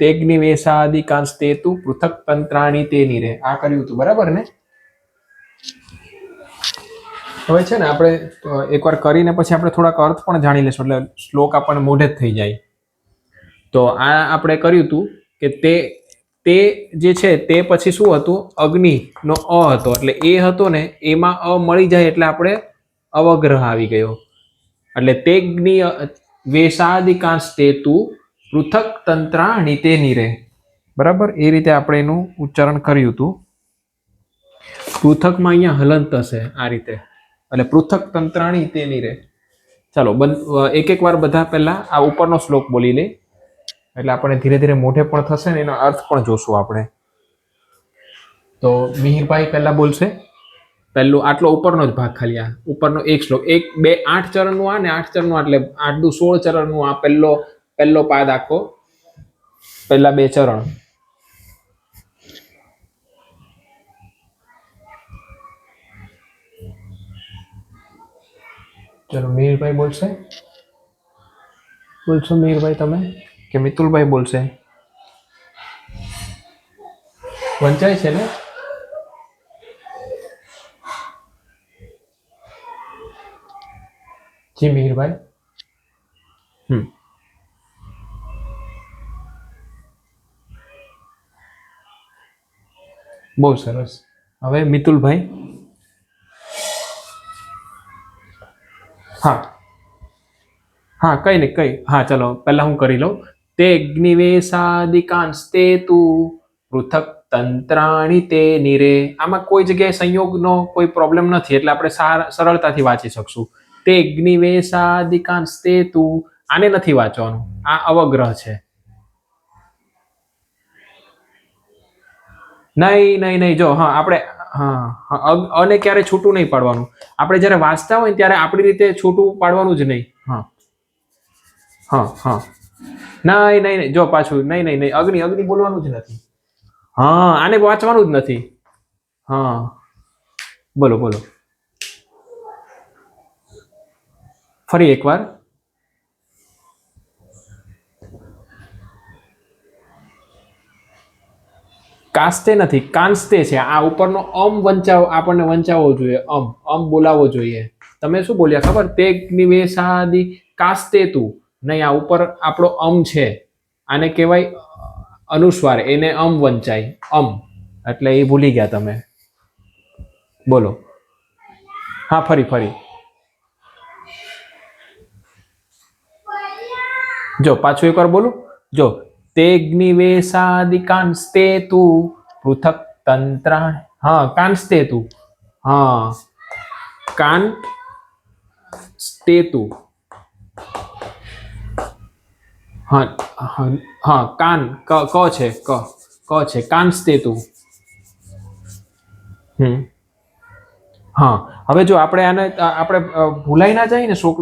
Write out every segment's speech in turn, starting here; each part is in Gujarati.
તેગ્નિવેશાદિકાંસ્તે તુ પૃથક તંત્રાણી તે નિરે. આ કર્યું હતું બરાબર ને? હવે છે ને આપણે એકવાર કરીને પછી આપણે થોડાક અર્થ પણ જાણી લઈશું, એટલે શ્લોક આપણને મોઢે જ થઈ જાય. તો આ આપણે કર્યું હતું કે તે જે છે તે પછી શું હતું? અગ્નિ નો અ હતો, એટલે એ હતો ને એમાં અ મળી જાય એટલે આપણે અવગ્રહ આવી ગયો. એટલે તેગ્નિ વેશાદિકાંસ્તે તુ પૃથક તંત્રાણી તે નિરે. બરાબર, એ રીતે આપણે એનું ઉચ્ચારણ કર્યું હતું. પૃથકમાં અહીંયા હલંત હશે આ રીતે, એટલે પૃથક તંત્રાણી તે નિરે. ચાલો એક એક વાર બધા પહેલા આ ઉપરનો શ્લોક બોલી લે, એટલે આપણે ધીરે ધીરે મોઢે પણ થશે ને એનો અર્થ પણ જોશું આપણે. તો મિહિરભાઈ પહેલા બોલશે. પહેલું આટલો ઉપરનો જ ભાગ, ખાલી આ ઉપરનો એક શ્લોક, 1 2 8 ચરણનું આ ને 8 ચરણનું, એટલે 8 દુ 16 ચરણનું આ પહેલો પાદ આખો, પહેલા 2 ચરણ. ચલો મિહિરભાઈ બોલશે. બોલશો મિહિરભાઈ તમે કે મિતુલભાઈ બોલશે? વંચાય છે ને? જી મિહિરભાઈ. બહુ સરસ. હવે મિતુલભાઈ. હા હા, કઈ નહીં કઈ. હા ચલો પહેલા હું કરી લઉં. તેગ્નિવેશાદિકાંસ્તે તુ પૃથક તંત્રાણી તે નિરે. આમાં કોઈ જગ્યાએ સંયોગનો કોઈ પ્રોબ્લેમ નથી, એટલે આપણે સરળતાથી વાંચી શકશું. તેગ્નિવેશાદિકાંસ્તે તુ, આને નથી વાંચવાનું, આ અવગ્રહ છે. નહીં જો હા આપણે અને ક્યારે છૂટું નહીં પાડવાનું. આપણે જ્યારે વાંચતા હોય ત્યારે આપણી રીતે છૂટું પાડવાનું જ નહીં. હા નહીં જો પાછું નહીં અગ્નિ બોલવાનું જ નથી. હા, આને વાંચવાનું જ નથી. હા બોલો ફરી એકવાર. કાસ્તે નથી, કાંસ્તે છે. આ ઉપરનો આપણને વંચાવવો જોઈએ, અમ બોલાવવો જોઈએ. તમે શું બોલ્યા ખબર? તેગ્નિવેશાદિ કાસ્તે તુ. નહીં, આ ઉપર આપણો અમ છે, આને કહેવાય અનુસ્વાર, એને અમ વંચાય, એટલે એ ભૂલી ગયા તમે. બોલો. હા ફરી જો પાછું એકવાર બોલો. જો તેગ્નિવેશાદિકાંસ્તે તુ પૃથક તંત્રાણી. હા કાંસ્તે તુ. હા કાંસ્તે તુ. હા કાન ક છે, ક છે, કાંસ્તે તુ. હા હવે જો આપણે આને આપણે ભૂલાઈ ના જાય ને શ્લોક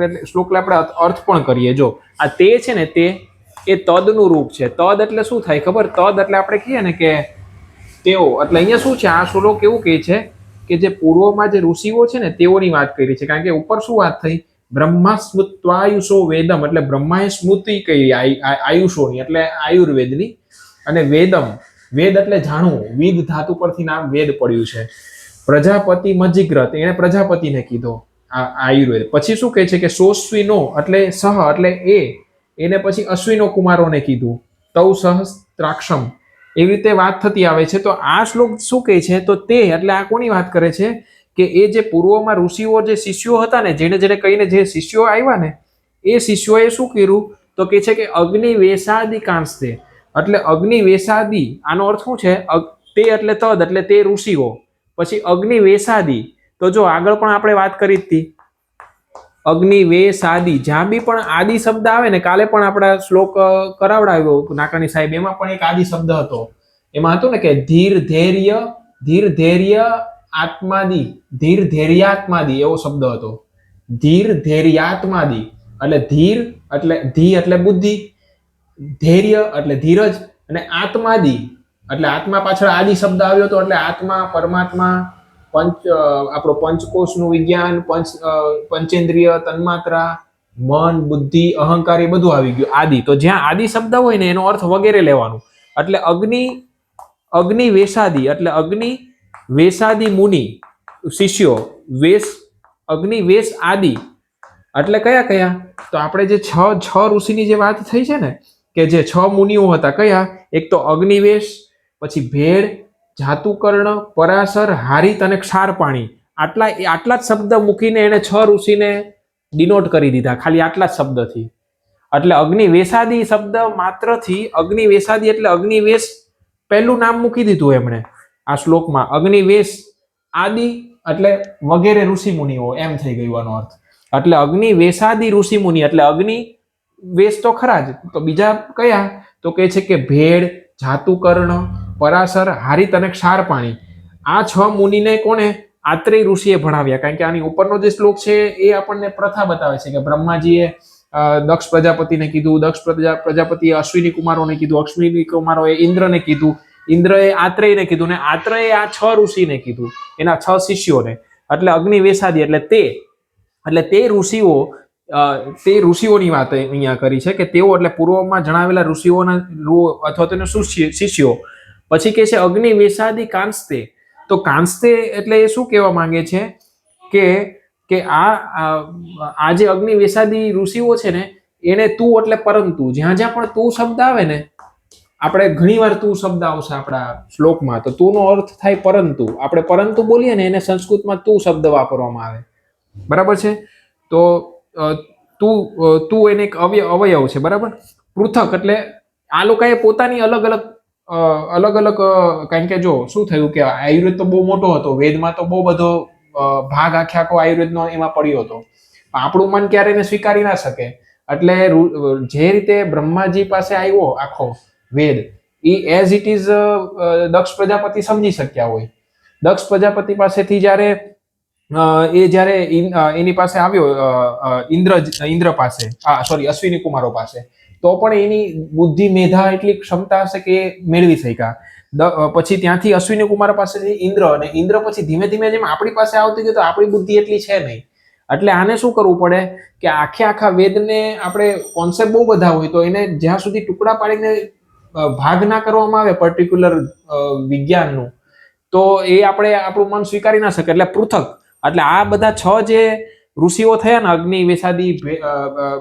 આપણે અર્થ પણ કરીએ. જો આ તે છે ને, તે એ તદનું રૂપ છે. તદ એટલે શું થાય ખબર? તદ એટલે આપણે કહીએ ને કે તેઓ, એટલે અહીંયા શું છે? આ શ્લોક એવું કહે છે કે જે પૂર્વમાં જે ઋષિઓ છે ને તેઓની વાત કરી છે. કારણ કે ઉપર શું વાત થઈ? બ્રહ્મા સ્મૃત્વાયુષો વેદમ, એટલે બ્રહ્માએ સ્મૃતિ કરી આયુષોની, એટલે આયુર્વેદની. અને વેદમ, વેદ એટલે જાણવું, વિદ ધાતુ પરથી નામ વેદ પડ્યું છે. પ્રજાપતિ મજિગ્રત, એને પ્રજાપતિને કીધો આયુર્વેદ. પછી શું કહે છે કે સોસ્વીનો એટલે સહ, એટલે એને પછી અશ્વિનો કુમારોને કીધું, તૌ સહસ્ત્રાક્ષમ. એવી રીતે વાત થતી આવે છે. તો આ શ્લોક શું કહે છે? તો તે એટલે આ કોની વાત કરે છે? કે એ જે પૂર્વમાં ઋષિઓ, જે શિષ્યો હતા ને, જેને કહીને જે શિષ્યો આવ્યા ને, એ શિષ્યોએ શું કર્યું? તો કે છે કે અગ્નિ વેશાદિ કાંસ્તે, એટલે અગ્નિ વેશાદિ, આનો અર્થ શું છે? તે એટલે તદ, એટલે તે ઋષિઓ. પછી અગ્નિ વેશાદિ, તો જો આગળ પણ આપણે વાત કરી હતી, અગ્નિ વેશાદિ, જ્યાં બી પણ આદિ શબ્દ આવે ને, કાલે પણ આપણા શ્લોક કરાવડાવ્યો નાકાની સાહેબ, એમાં પણ એક આદિ શબ્દ હતો. એમાં હતું ને કે ધીર ધૈર્ય આત્માદિ, ધીર ધૈર્યાત્માદિ એવો શબ્દ હતો. ધીર ધૈર્યાત્માદિ, એટલે ધીર એટલે ધી એટલે બુદ્ધિ, ધૈર્ય એટલે ધીરજ, અને આત્માદિ એટલે આત્મા પાછળ આદિ શબ્દ આવ્યો હતો. એટલે આત્મા, પરમાત્મા, આપણો પંચકોશનું વિજ્ઞાન, પંચેન્દ્રિય, તન્માત્રા, મન, બુદ્ધિ, અહંકાર એ બધું આવી ગયું. આદિ, તો જ્યાં આદિ શબ્દ હોય ને એનો અર્થ વગેરે લેવાનું. એટલે અગ્નિ, અગ્નિ વેશાદી એટલે અગ્નિ વેશાદી મુનિ શિષ્યો, વેશ અગ્નિ વેશ આદિ એટલે કયા કયા? તો આપણે જે છ છ ઋષિની જે વાત થઈ છે ને, કે જે છ મુનિઓ હતા, કયા? એક તો અગ્નિવેશ, પછી ભેળ, જાતુકર્ણ, પરાશર, હારિત અને ક્ષારપાણી. આટલા જ શબ્દ મૂકીને એને છ ઋષિને ડિનોટ કરી દીધા, ખાલી આટલા જ શબ્દથી. એટલે અગ્નિવેશાદી શબ્દ માત્રથી, અગ્નિવેશાદી એટલે અગ્નિવેશ પહેલું નામ મૂકી દીધું એમણે આ શ્લોકમાં. અગ્નિવેશ આદિ એટલે વગેરે ઋષિ મુનિઓ, એમ થઈ ગયું આનો અર્થ. એટલે અગ્નિવેશાદી ઋષિ મુનિ એટલે અગ્નિ વેશ તો ખરા જ, તો બીજા કયા? તો કહે છે કે ભેળ, જાતુકર્ણ, પરાશર, હારિત અને ક્ષારપાણી. આ છ મુનિને કોને? આત્રેય ઋષિએ ભણાવ્યા. કારણ કે આની ઉપરનો જે શ્લોક છે એ આપણને પ્રથા બતાવે છે કે બ્રહ્માજીએ દક્ષ પ્રજાપતિને કીધું, દક્ષ પ્રજાપતિએ અશ્વિની કુમારોને કીધું, અશ્વિની કુમારોએ ઇન્દ્રને કીધું, ઇન્દ્રએ આત્રેયને કીધું, ને આત્રેયે આ છ ઋષિને કીધું, એના છ શિષ્યોને. એટલે અગ્નિવેશાદી એટલે તે ઋષિઓ, તે ઋષિઓની વાત અહીંયા કરી છે કે તેઓ એટલે પૂર્વમાં જણાવેલા ઋષિઓના અથવા તેના શિષ્યો. પછી કે છે અગ્નિવેશાદી કાંસ્તે. તો કાંસ્તે એટલે એ શું કહેવા માંગે છે કે આ જે અગ્નિવેશાદી ઋષિઓ છે ને, એને તું એટલે પરંતુ, જ્યાં જ્યાં પણ તું શબ્દ આવે ને, આપણે ઘણીવાર તું શબ્દ આવશે આપણા શ્લોકમાં, તો તું નો અર્થ થાય પરંતુ. આપણે પરંતુ બોલીએ ને એને સંસ્કૃતમાં તું શબ્દ વાપરવામાં આવે, બરાબર છે? તો તું એને એક અવયવ છે, બરાબર? પૃથક એટલે આ લોકોએ પોતાની અલગ અલગ કારણ કે જો શું થયું કે આયુર્વેદ તો બહુ મોટો હતો, વેદમાં તો બહુ બધો ભાગ આખો આયુર્વેદનો એમાં પડ્યો હતો. આપણું મન ક્યારે એને સ્વીકારી ના શકે. એટલે જે રીતે બ્રહ્માજી પાસે આવ્યો આખો વેદ, એ as it is Daksha Prajapati સમજી શક્યા હોય. દક્ષ પ્રજાપતિ પાસેથી જ્યારે એની પાસે આવ્યો ઇન્દ્ર પાસે, અશ્વિની કુમારો પાસે, તો પણ એની બુદ્ધિ, મેધા એટલી ક્ષમતા હશે કે એ મેળવી શક્યા. પછી ત્યાંથી અશ્વિની કુમાર પાસેથી ઇન્દ્ર, અને ઇન્દ્ર પછી ધીમે ધીમે જેમ આપણી પાસે આવતી ગઈ, તો આપણી બુદ્ધિ એટલી છે નહીં. એટલે આને શું કરવું પડે કે આખા વેદને આપણે કોન્સેપ્ટ બહુ બધા હોય, તો એને જ્યાં સુધી ટુકડા પાડીને ભાગ ના કરવામાં આવે પર્ટિક્યુલર વિજ્ઞાનનું, તો એ આપણું મન સ્વીકારી ના શકે. એટલે પૃથક એટલે આ બધા છ જે ઋષિઓ થયા ને, અગ્નિ વેશાદી,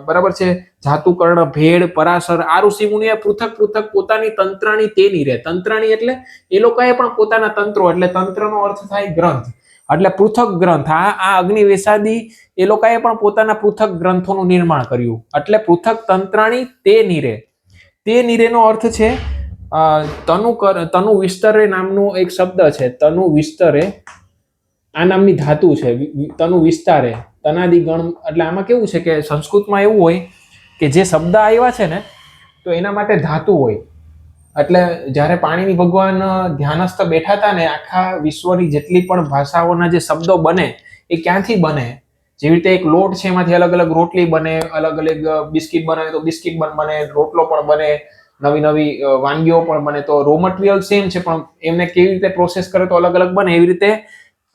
બરાબર છે, જાતુકર્ણ, ભેળ, પરાશર, આ ઋષિ મુનિએ પૃથક પોતાની તંત્રાણી તેની રે. તંત્રાણી એટલે એ લોકોએ પણ પોતાના તંત્રો, એટલે તંત્રનો અર્થ થાય ગ્રંથ, એટલે પૃથક ગ્રંથ. આ અગ્નિ વેશાદી એ લોકોએ પણ પોતાના પૃથક ગ્રંથોનું નિર્માણ કર્યું. એટલે પૃથક તંત્રાણી તે નીરે. તે નીરેનો અર્થ છે તનુ વિસ્તરે નામનો એક શબ્દ છે. તનુ વિસ્તરે આ નામની ધાતુ છે. તનુ વિસ્તારે, તનાદિ ગણ. એટલે આમાં કેવું છે કે સંસ્કૃતમાં એવું હોય કે જે શબ્દ આવ્યા છે ને, તો એના માટે ધાતુ હોય. એટલે જ્યારે પાણીની ભગવાન ધ્યાનસ્થ બેઠા હતા ને, આખા વિશ્વની જેટલી પણ ભાષાઓના જે શબ્દો બને એ ક્યાંથી બને? જેવી રીતે એક લોટ છે, એમાંથી અલગ અલગ રોટલી બને, અલગ અલગ બિસ્કિટ બનાવે તો બિસ્કિટ બને, રોટલો પણ બને, નવી વાનગીઓ પણ બને. તો રો મટીરિયલ સેમ છે, પણ એમને કેવી રીતે પ્રોસેસ કરે તો અલગ અલગ બને. એવી રીતે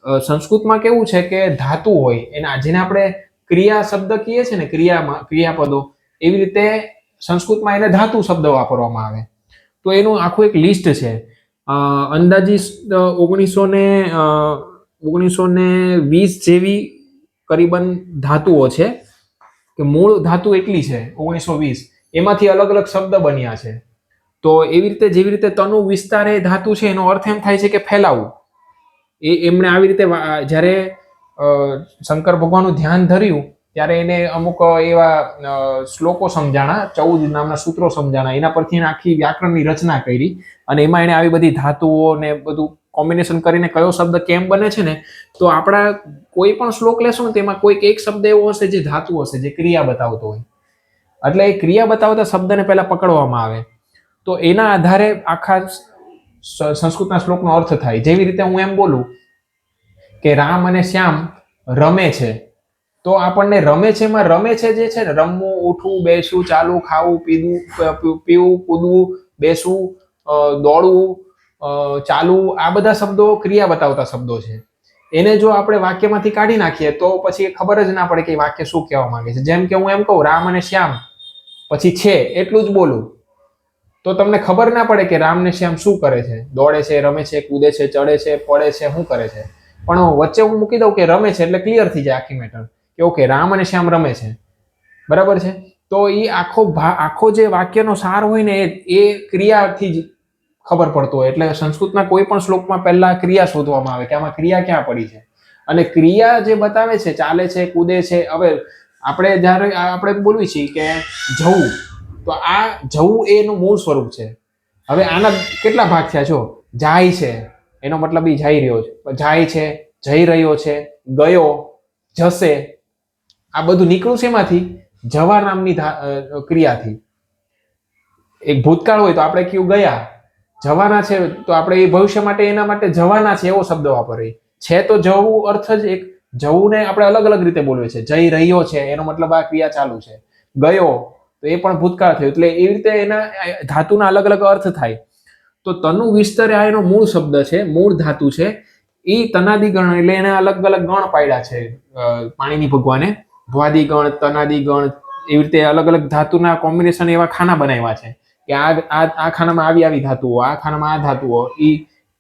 સંસ્કૃતમાં કેવું છે કે ધાતુ હોય, એના જેને આપણે ક્રિયા શબ્દ કહીએ છીએ ને, ક્રિયાપદો, એવી રીતે સંસ્કૃતમાં એને ધાતુ શબ્દ વાપરવામાં આવે. તો એનું આખું એક લિસ્ટ છે. અંદાજિત 1920 જેવી કરીબન ધાતુઓ છે, કે મૂળ ધાતુ એટલી છે 1920, એમાંથી અલગ અલગ શબ્દ બન્યા છે. તો એવી રીતે જેવી રીતે તનુ વિસ્તારે ધાતુ છે, એનો અર્થ એમ થાય છે કે ફેલાવું. એમણે આવી રીતે જ્યારે શંકર ભગવાનનું ધ્યાન ધર્યું, ત્યારે એને અમુક એવા શ્લોકો સમજાણા, 14 નામના સૂત્રો સમજાણા. એના પરથી એને આખી વ્યાકરણની રચના કરી, અને એમાં એને આવી બધી ધાતુઓ ને બધું કોમ્બિનેશન કરીને કયો શબ્દ કેમ બને છે ને, તો આપણા કોઈ પણ શ્લોક લેશો ને તેમાં કોઈક એક શબ્દ એવો હશે જે ધાતુ હશે, જે ક્રિયા બતાવતો હોય. એટલે એ ક્રિયા બતાવતા શબ્દને પહેલા પકડવામાં આવે, તો એના આધારે આખા સંસ્કૃતના શ્લોકનો અર્થ થાય. જેવી રીતે હું એમ બોલું કે રામ અને શ્યામ રમે છે, તો આપણને રમે છે એમાં રમે છે જે છે ને, રમવું, ઉઠવું, બેસવું, ચાલવું, ખાવું, પીવું, કૂદવું, બેસવું, દોડવું, ચાલવું, આ બધા શબ્દો ક્રિયા બતાવતા શબ્દો છે. એને જો આપણે વાક્યમાંથી કાઢી નાખીએ તો પછી ખબર જ ના પડે કે વાક્ય શું કહેવા માંગે છે. જેમ કે હું એમ કહું રામ અને શ્યામ પછી છે એટલું જ બોલું તો તમને ખબર ના પડે કે રામ ને શ્યામ શું કરે છે, દોડે છે, રમે છે, કૂદે છે, ચડે છે, પડે છે, શું કરે છે. પણ વચ્ચે હું મૂકી દઉં કે રમે છે એટલે ક્લિયર થઈ જાય આખી મેટર કે ઓકે રામ અને શ્યામ રમે છે, બરાબર છે. તો એ આખો જે વાક્યનો સાર હોય ને એ ક્રિયાથી જ ખબર પડતો હોય. એટલે સંસ્કૃતના કોઈ પણ શ્લોકમાં પહેલા ક્રિયા શોધવામાં આવે કે આમાં ક્રિયા ક્યાં પડી છે, અને ક્રિયા જે બતાવે છે ચાલે છે, કૂદે છે. હવે આપણે જ્યારે આપણે બોલવી છીએ કે જવું, તો આ જવું એનું મૂળ સ્વરૂપ છે. હવે આના કેટલા ભાગ થયા છો? જાય છે એનો મતલબ એ જઈ રહ્યો છે, જાય છે, જઈ રહ્યો છે, ગયો, જશે. આ બધું નીકળું છે એમાંથી જવા નામની ક્રિયાથી. એક ભૂતકાળ હોય તો આપણે કયું ગયા, જવાના છે તો આપણે એ ભવિષ્ય માટે એના માટે જવાના છે એવો શબ્દ વાપરીએ છે. તો જવું અર્થ જ એક જવું ને આપણે અલગ અલગ રીતે બોલવે છે. જઈ રહ્યો છે એનો મતલબ આ ક્રિયા ચાલુ છે, ગયો તો એ પણ ભૂતકાળ થયું. એટલે એવી રીતે એના ધાતુના અલગ અલગ અર્થ થાય. તો તનુ વિસ્તરે આ એનો મૂળ શબ્દ છે, મૂળ ધાતુ છે. એ તનાદી ગણ એટલે એને અલગ અલગ ગણ પાડ્યા છે પાણીની ભગવાને. ભ્વાદી ગણ, તનાદી ગણ, એવી રીતે અલગ અલગ ધાતુના કોમ્બિનેશન એવા ખાના બનાવ્યા છે કે આ ખાનામાં આવી ધાતુઓ, આ ખાનામાં આ ધાતુઓ. એ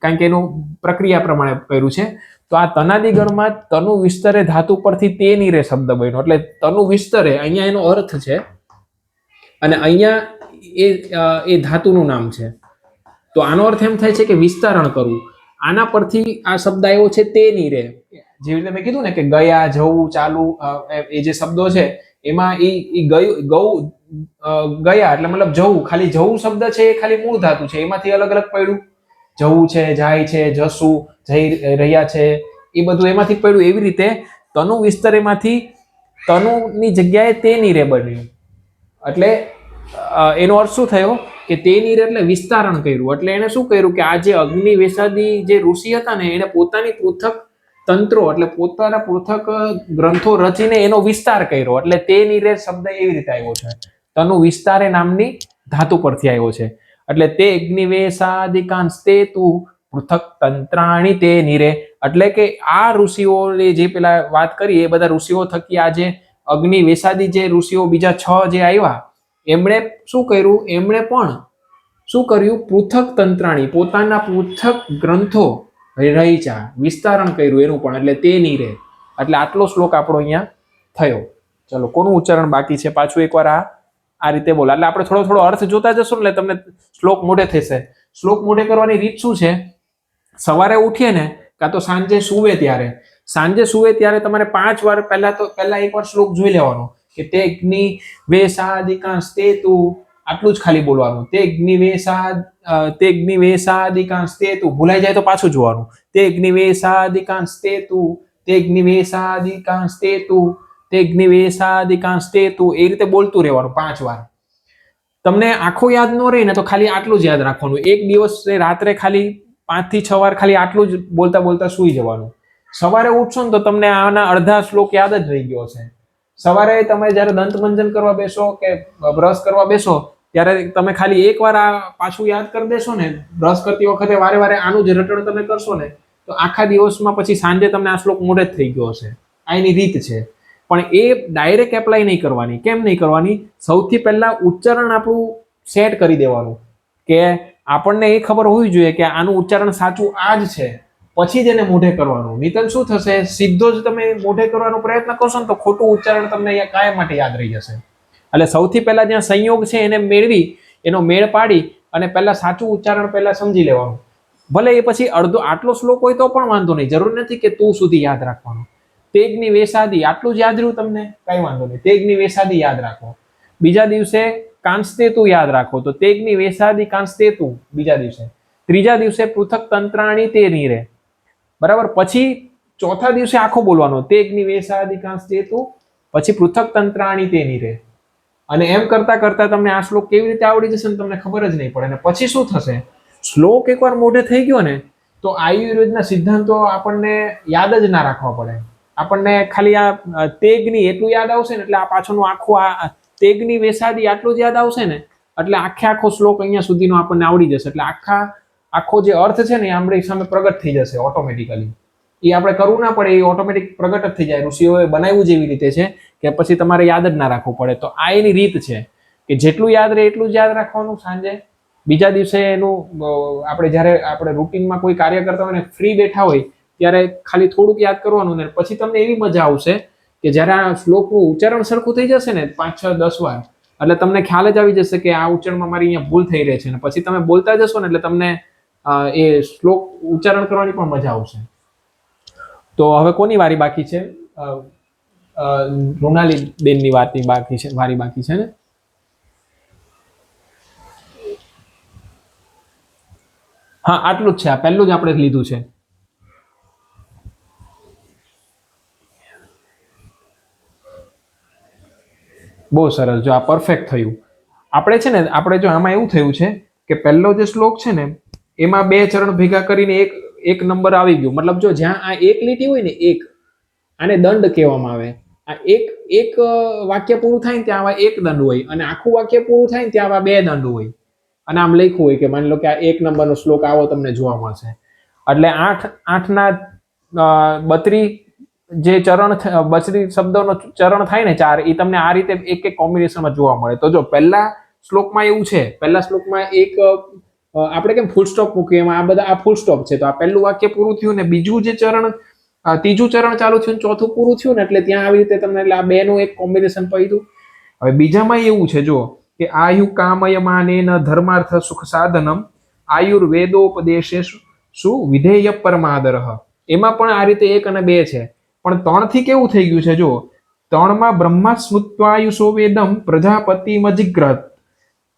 કારણ કે એનું પ્રક્રિયા પ્રમાણે કર્યું છે. તો આ તનાદી ગણમાં તનુ વિસ્તરે ધાતુ પરથી તે નીરે શબ્દ બન્યો. એટલે તનુ વિસ્તરે અહીંયા એનો અર્થ છે અને અહીંયા એ ધાતુનું નામ છે. તો આનો અર્થ એમ થાય છે કે વિસ્તરણ કરવું. આના પરથી આ શબ્દ આવ્યો છે તે નીરે. જેવી રીતે મેં કીધું ને કે ગયા, જવું, ચાલુ, એ જે શબ્દો છે એમાં ગયું ગયા એટલે મતલબ જવું. ખાલી જવું શબ્દ છે એ ખાલી મૂળ ધાતુ છે, એમાંથી અલગ અલગ પડ્યું. જવું છે, જાય છે, જશું, જઈ રહ્યા છે, એ બધું એમાંથી પડ્યું. એવી રીતે તનુ વિસ્તરેમાંથી તનુની જગ્યાએ તે નીરે બન્યું. એટલે એનો અર્થ શું થયો કે તે નીર એટલે વિસ્તારણ કર્યું. એટલે એને શું કર્યું કે આ જે અગ્નિ વેશાદી જે ઋષિ હતા ને એને પોતાની પૃથક તંત્રો એટલે પોતાના પૃથક ગ્રંથો રચીને એનો વિસ્તાર કર્યો. એટલે તે નીરે શબ્દ એવી રીતે આવ્યો છે. તનુ વિસ્તારે નામની ધાતુ પરથી આવ્યો છે. એટલે તે અગ્નિવેશાદિકાંસ્તે તું પૃથક તંત્રાણી તે નીરે. એટલે કે આ ઋષિઓએ જે પેલા વાત કરી એ બધા ઋષિઓ થકી આ જે અગ્નિ વેશાદી જે ઋષિઓ બીજા 6 જે આવ્યા એમણે શું કર્યું? એમણે પણ શું કર્યું? પૃથક તંત્રાણી પોતાના પૃથક ગ્રંથો રહીચા વિસ્તારણ કર્યું એનું પણ. એટલે તે નીરે. એટલે આટલો શ્લોક આપણો અહીંયા થયો. ચલો કોનું ઉચ્ચારણ બાકી છે પાછું એકવાર આ રીતે બોલો. એટલે આપણે થોડો થોડો અર્થ જોતા જશો એટલે તમને શ્લોક મોઢે થશે. શ્લોક મોઢે કરવાની રીત શું છે? સવારે ઉઠીએ ને કાં તો સાંજે સુવે ત્યારે તમારે 5 વાર પહેલા એકવાર શ્લોક જોઈ લેવાનો કે તે અગ્નિ વેશાદિકાંસ્તે તું, આટલું જ ખાલી બોલવાનું. તે અગ્નિ વેશાદિકાંસ્તે તું, ભૂલાઈ જાય તો પાછું જોવાનું. તે અગ્નિ વેશાદિકાંસ્તે તું, તે અગ્નિ વેશાદિકાંસ્તે તું, તે અગ્નિ વેશાદિકાંસ્તે તું. એ રીતે બોલતું રહેવાનું 5 વાર. તમને આખું યાદ ન રહે ને તો ખાલી આટલું જ યાદ રાખવાનું. એક દિવસ રાત્રે ખાલી 5 થી 6 વાર ખાલી આટલું જ બોલતા બોલતા સુઈ જવાનું. સવારે ઉઠશો ને તો તમને આના અડધા શ્લોક યાદ જ રહી ગયો છે. સવારે તમે જયારે દંત મંજન કરવા બેસો કે બ્રશ કરવા બેસો ત્યારે તમે ખાલી એકવાર આ પાછું યાદ કરી દેશો ને, બ્રશ કરતી વખતે વારે વારે આનું જ રટણ તમે કરશો ને તો આખા દિવસમાં પછી સાંજે તમને આ શ્લોક મોઢે જ થઈ ગયો હશે. આ એની રીત છે. પણ એ ડાયરેક્ટ એપ્લાય નહીં કરવાની. કેમ નહીં કરવાની? સૌથી પહેલા ઉચ્ચારણ આપણું સેટ કરી દેવાનું કે આપણને એ ખબર હોવી જોઈએ કે આનું ઉચ્ચારણ સાચું આ જ છે, પછી જ એને મોઢે કરવાનું. નહીંતર શું થશે? સીધો જ તમે મોઢે કરવાનો પ્રયત્ન કરશો ને તો ખોટું ઉચ્ચારણ તમને અહીંયા કાયમ માટે યાદ રહી જશે. એટલે સૌથી પહેલા જ્યાં સંયોગ છે એને મેળવી, એનો મેળ પાડી અને પહેલા સાચું ઉચ્ચારણ પહેલા સમજી લેવાનું. ભલે એ પછી અડધો આટલો શ્લોક હોય તો પણ વાંધો નહીં. જરૂર નથી કે તું સુધી યાદ રાખવાનું. તેગની વેસાદી આટલું જ યાદ રહ્યું તમને, કઈ વાંધો નહીં. તેગની વેસાદી યાદ રાખો. બીજા દિવસે કાંસ્તે તું યાદ રાખો તો તેગની વેસાદી કાંસ્તે તું બીજા દિવસે. ત્રીજા દિવસે પૃથક તંત્રાણી તે નીરે. બરાબર. પછી ચોથા દિવસે આખો બોલવાનો તેગની વેસાદી કાંસ્તે તું, પછી પૃથક તંત્રાણી તે નીરે. અને એમ કરતા કરતા તમને આ શ્લોક કેવી રીતે આવડી જશે ને તમને ખબર જ નહીં પડે. અને પછી શું થશે? શ્લોક એકવાર મોઢે થઈ ગયો ને તો આયુર્વેદના સિદ્ધાંતો આપણને યાદ જ ના રાખવા પડે. આપણને ખાલી આ તેગની એટલું યાદ આવશે ને એટલે આ પાછળનું આખું આ તેગની વેસાદી આટલું જ યાદ આવશે ને એટલે આખો શ્લોક અહીંયા સુધીનો આપણને આવડી જશે. એટલે આખો જે અર્થ છે ને એ આપણી સામે પ્રગટ થઈ જશે ઓટોમેટિકલી. એ આપણે કરવું ના પડે, એ ઓટોમેટિક પ્રગટ જ થઈ જાય. ઋષિઓએ બનાવ્યું જેવી રીતે છે કે પછી તમારે યાદ જ ના રાખવું પડે. તો આ એની રીત છે કે જેટલું યાદ રહે એટલું જ યાદ રાખવાનું. સાંજે બીજા દિવસે એનું આપણે જ્યારે આપણે રૂટીનમાં કોઈ કાર્ય કરતા હોય ને ફ્રી બેઠા હોય ત્યારે ખાલી થોડુંક યાદ કરવાનું ને પછી તમને એવી મજા આવશે કે જ્યારે આ શ્લોકનું ઉચ્ચારણ સરખું થઈ જશે ને 5, 6, 10 વાર, એટલે તમને ખ્યાલ જ આવી જશે કે આ ઉચ્ચારણમાં મારી અહીંયા ભૂલ થઈ રહી છે. ને પછી તમે બોલતા જશો ને એટલે તમને એ શ્લોક ઉચ્ચારણ કરવાની પણ મજા આવશે. તો હવે કોની વારી બાકી છે? રોનાલી બેનની વારી બાકી છે ને? હા, આટલું જ છે. આ પહેલું જ આપણે લીધું છે. બહુ સરસ. જો આ પરફેક્ટ થયું. આપણે છે ને આપણે જો આમાં એવું થયું છે કે પહેલો જે શ્લોક છે ને એમાં 2 ચરણ ભેગા કરીને એક નંબર આવી ગયો. મતલબ જો જ્યાં આ એક લીટી હોય ને, આને દંડ કહેવામાં આવે. આ એક વાક્ય પૂરું થાય ને ત્યાં આવા એક દંડ હોય, અને આખું વાક્ય પૂરું થાય ને ત્યાં આવા 2 દંડ હોય. અને આમ લખ્યું હોય કે માની લો કે આ 1 નંબરનો શ્લોક આવો તમને જોવા મળશે. એટલે 8 ના 32 જે ચરણ 32 શબ્દોનો ચરણ થાય ને 4, એ તમને આ રીતે એક કોમ્બિનેશનમાં જોવા મળે. તો જો પહેલા શ્લોકમાં એવું છે, પહેલા શ્લોકમાં એક આપણે કેમ ફૂલ સ્ટોપ મૂકીએ એમાં આ બધા આ ફૂલ સ્ટોપ છે. તો આ પહેલું વાક્ય પૂરું થયું ને બીજું જે ચરણ ત્રીજું ચરણ ચાલુ થયું, ચોથું પૂરું થયું ને એટલે ત્યાં આવી રીતે તમને એટલે આ 2 નું એક કોમ્બિનેશન પડ્યું. હવે બીજામાં એવું છે જો કે આયુ કામયમાનેન ધર્માર્થ સુખ સાધનમ આયુર્વેદોપદેશે શું વિધેય પરમાદરહ. એમાં પણ આ રીતે 1 અને 2 છે. પણ 3 થી કેવું થઈ ગયું છે? જો 3 માં બ્રહ્મા સ્મૃત્વાયુષો વેદમ પ્રજાપતિ મજિગ્રત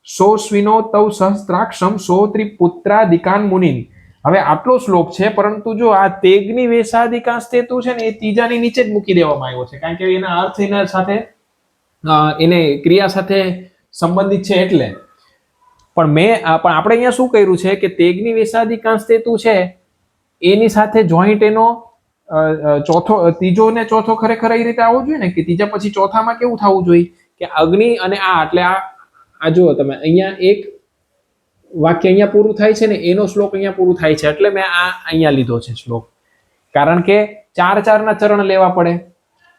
સો સ્વિનો તવ સહસ્ત્રાક્ષમ સો ત્રિપુત્રાદિકાન મુનિન. હવે આટલો શ્લોક છે, પરંતુ જો આ તેગની વેશાદિકાંસ્તે તું છે ને એ ત્રીજાની નીચે જ મૂકી દેવામાં આવ્યો છે, કારણ કે એના અર્થ એના સાથે એને ક્રિયા સાથે સંબંધિત છે એટલે. પણ આપણે અહીંયા શું કર્યું છે કે તેગની વેશાદિકાંસ્તે તું છે એની સાથે જોઈન્ટ એનો ત્રીજો ને ચોથો ખરેખર એ રીતે આવવો જોઈએ ને, કે ત્રીજા પછી ચોથામાં કેવું થવું જોઈએ કે અગ્નિ અને આ, એટલે આ જુઓ તમે અહીંયા એક વાક્ય અહીંયા પૂરું થાય છે ને એનો શ્લોક અહીંયા પૂરું થાય છે, એટલે મેં આ અહીંયા લીધો છે શ્લોક. કારણ કે 4 ના ચરણ લેવા પડે,